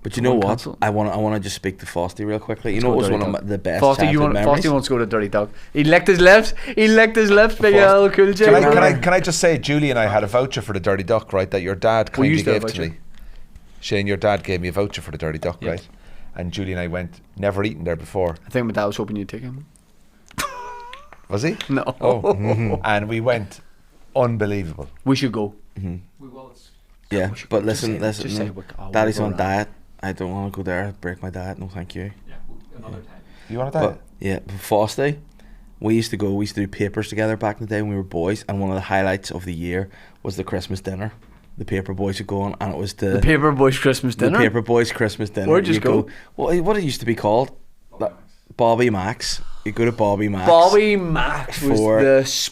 But you know One what? cancel. I want to just speak to Frosty real quickly. You Let's know go what was Dirty one Duck. of the best Frosty, childhood memories? Frosty wants to go to Dirty Duck. He licked his lips. He licked his lips. Big Frosty. L, cool chicken. Can I just say, Julie and I had a voucher for the Dirty Duck, right? That your dad We kindly used to have gave a to voucher. me. Shane, your dad gave me a voucher for the Dirty Duck, Yeah. right? And Julie and I went, never eaten there before. I think my dad was hoping you'd take him. Was he? No. Oh. And we went, unbelievable. We should go. We will. Yeah, We should but just listen, say- listen. just say no. we- oh, Daddy's we'll on go around. diet. I don't want to go there. Break my diet. No, thank you. Yeah, another time. You want to But yeah, but Frosty, we used to do papers together back in the day when we were boys, and one of the highlights of the year was the Christmas dinner. The paper boys would go on, and it was The Paper Boys Christmas the dinner. paper boys Christmas dinner. Where'd you You'd go? Well, what it used to be called? Bobby Max. You go to Bobby Max. Bobby Max was For-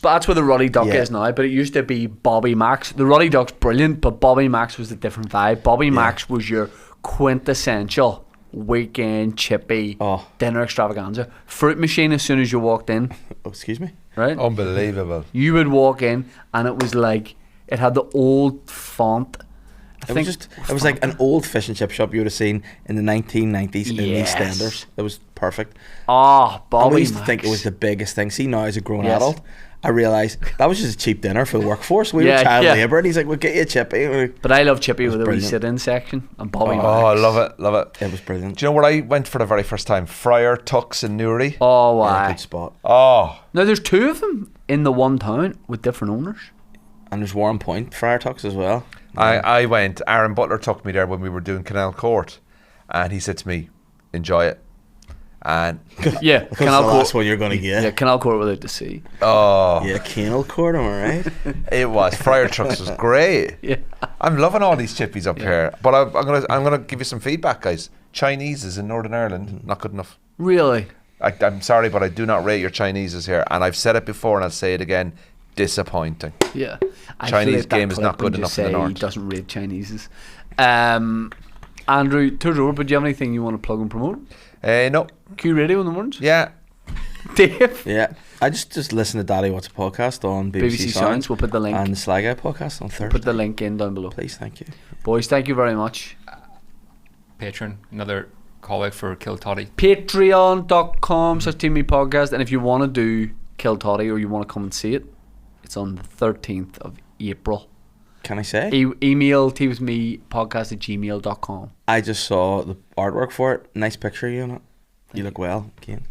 that's where the Ruddy Duck Yeah. is now, but it used to be Bobby Max. The Ruddy Duck's brilliant, but Bobby Max was a different vibe. Bobby Max was your quintessential weekend chippy Oh. dinner extravaganza. Fruit machine as soon as you walked in, Oh, excuse me. right? Unbelievable. You would walk in and it was like it had the old font. It was like an old fish and chip shop you would have seen in the 1990s in Yes. EastEnders. It was perfect. Ah, Bobby And we used Max. to think it was the biggest thing. See, now as a grown Yes. adult, I realised that was just a cheap dinner for the workforce. We Yeah, were child yeah. labour, and he's like, "We'll get you a chippy." But I love Chippy with a wee brilliant. sit-in section and Bobby Max. Oh, I love it, love it. It was brilliant. Do you know where I went for the very first time? Friar Tuck's in Newry. Oh, Yeah, why? good spot. Oh, Now there's two of them in the one town with different owners. And there's Warren Point Friar Tucks as well. I went. Aaron Butler took me there when we were doing Canal Court, and he said to me, "Enjoy it." And Yeah, That's the last one you're going to get. Yeah, Canal Court without the sea. oh, Yeah, Canal Court, am I right? it was Friar Tuck's was great. Yeah. I'm loving all these chippies up here, but I'm gonna give you some feedback, guys. Chinese's in Northern Ireland, not good enough. Really? I'm sorry, but I do not rate your Chinese's here, and I've said it before, and I'll say it again. Disappointing. Yeah. I Chinese flipped that game is not clip good and enough just in the say He north. doesn't rate Chinese's. Andrew, tour's over, but do you have anything you want to plug and promote? No, Q Radio in the mornings? yeah. Dave? Yeah. I just listen to Daddy What's a Podcast on BBC, BBC Sounds. We'll put the link. and the Sly Guy podcast on Thursday. Put the link in down below. Please, thank you. Boys, thank you very much. Patron, another callback for Kill Toddy. Patreon.com/Team Me Podcast. And if you want to do Kill Toddy or you want to come and see it, it's on the 13th of April. Can I say? Email teawithmepodcast@gmail.com. I just saw the artwork for it. Nice picture of you on it. You look well, Kane.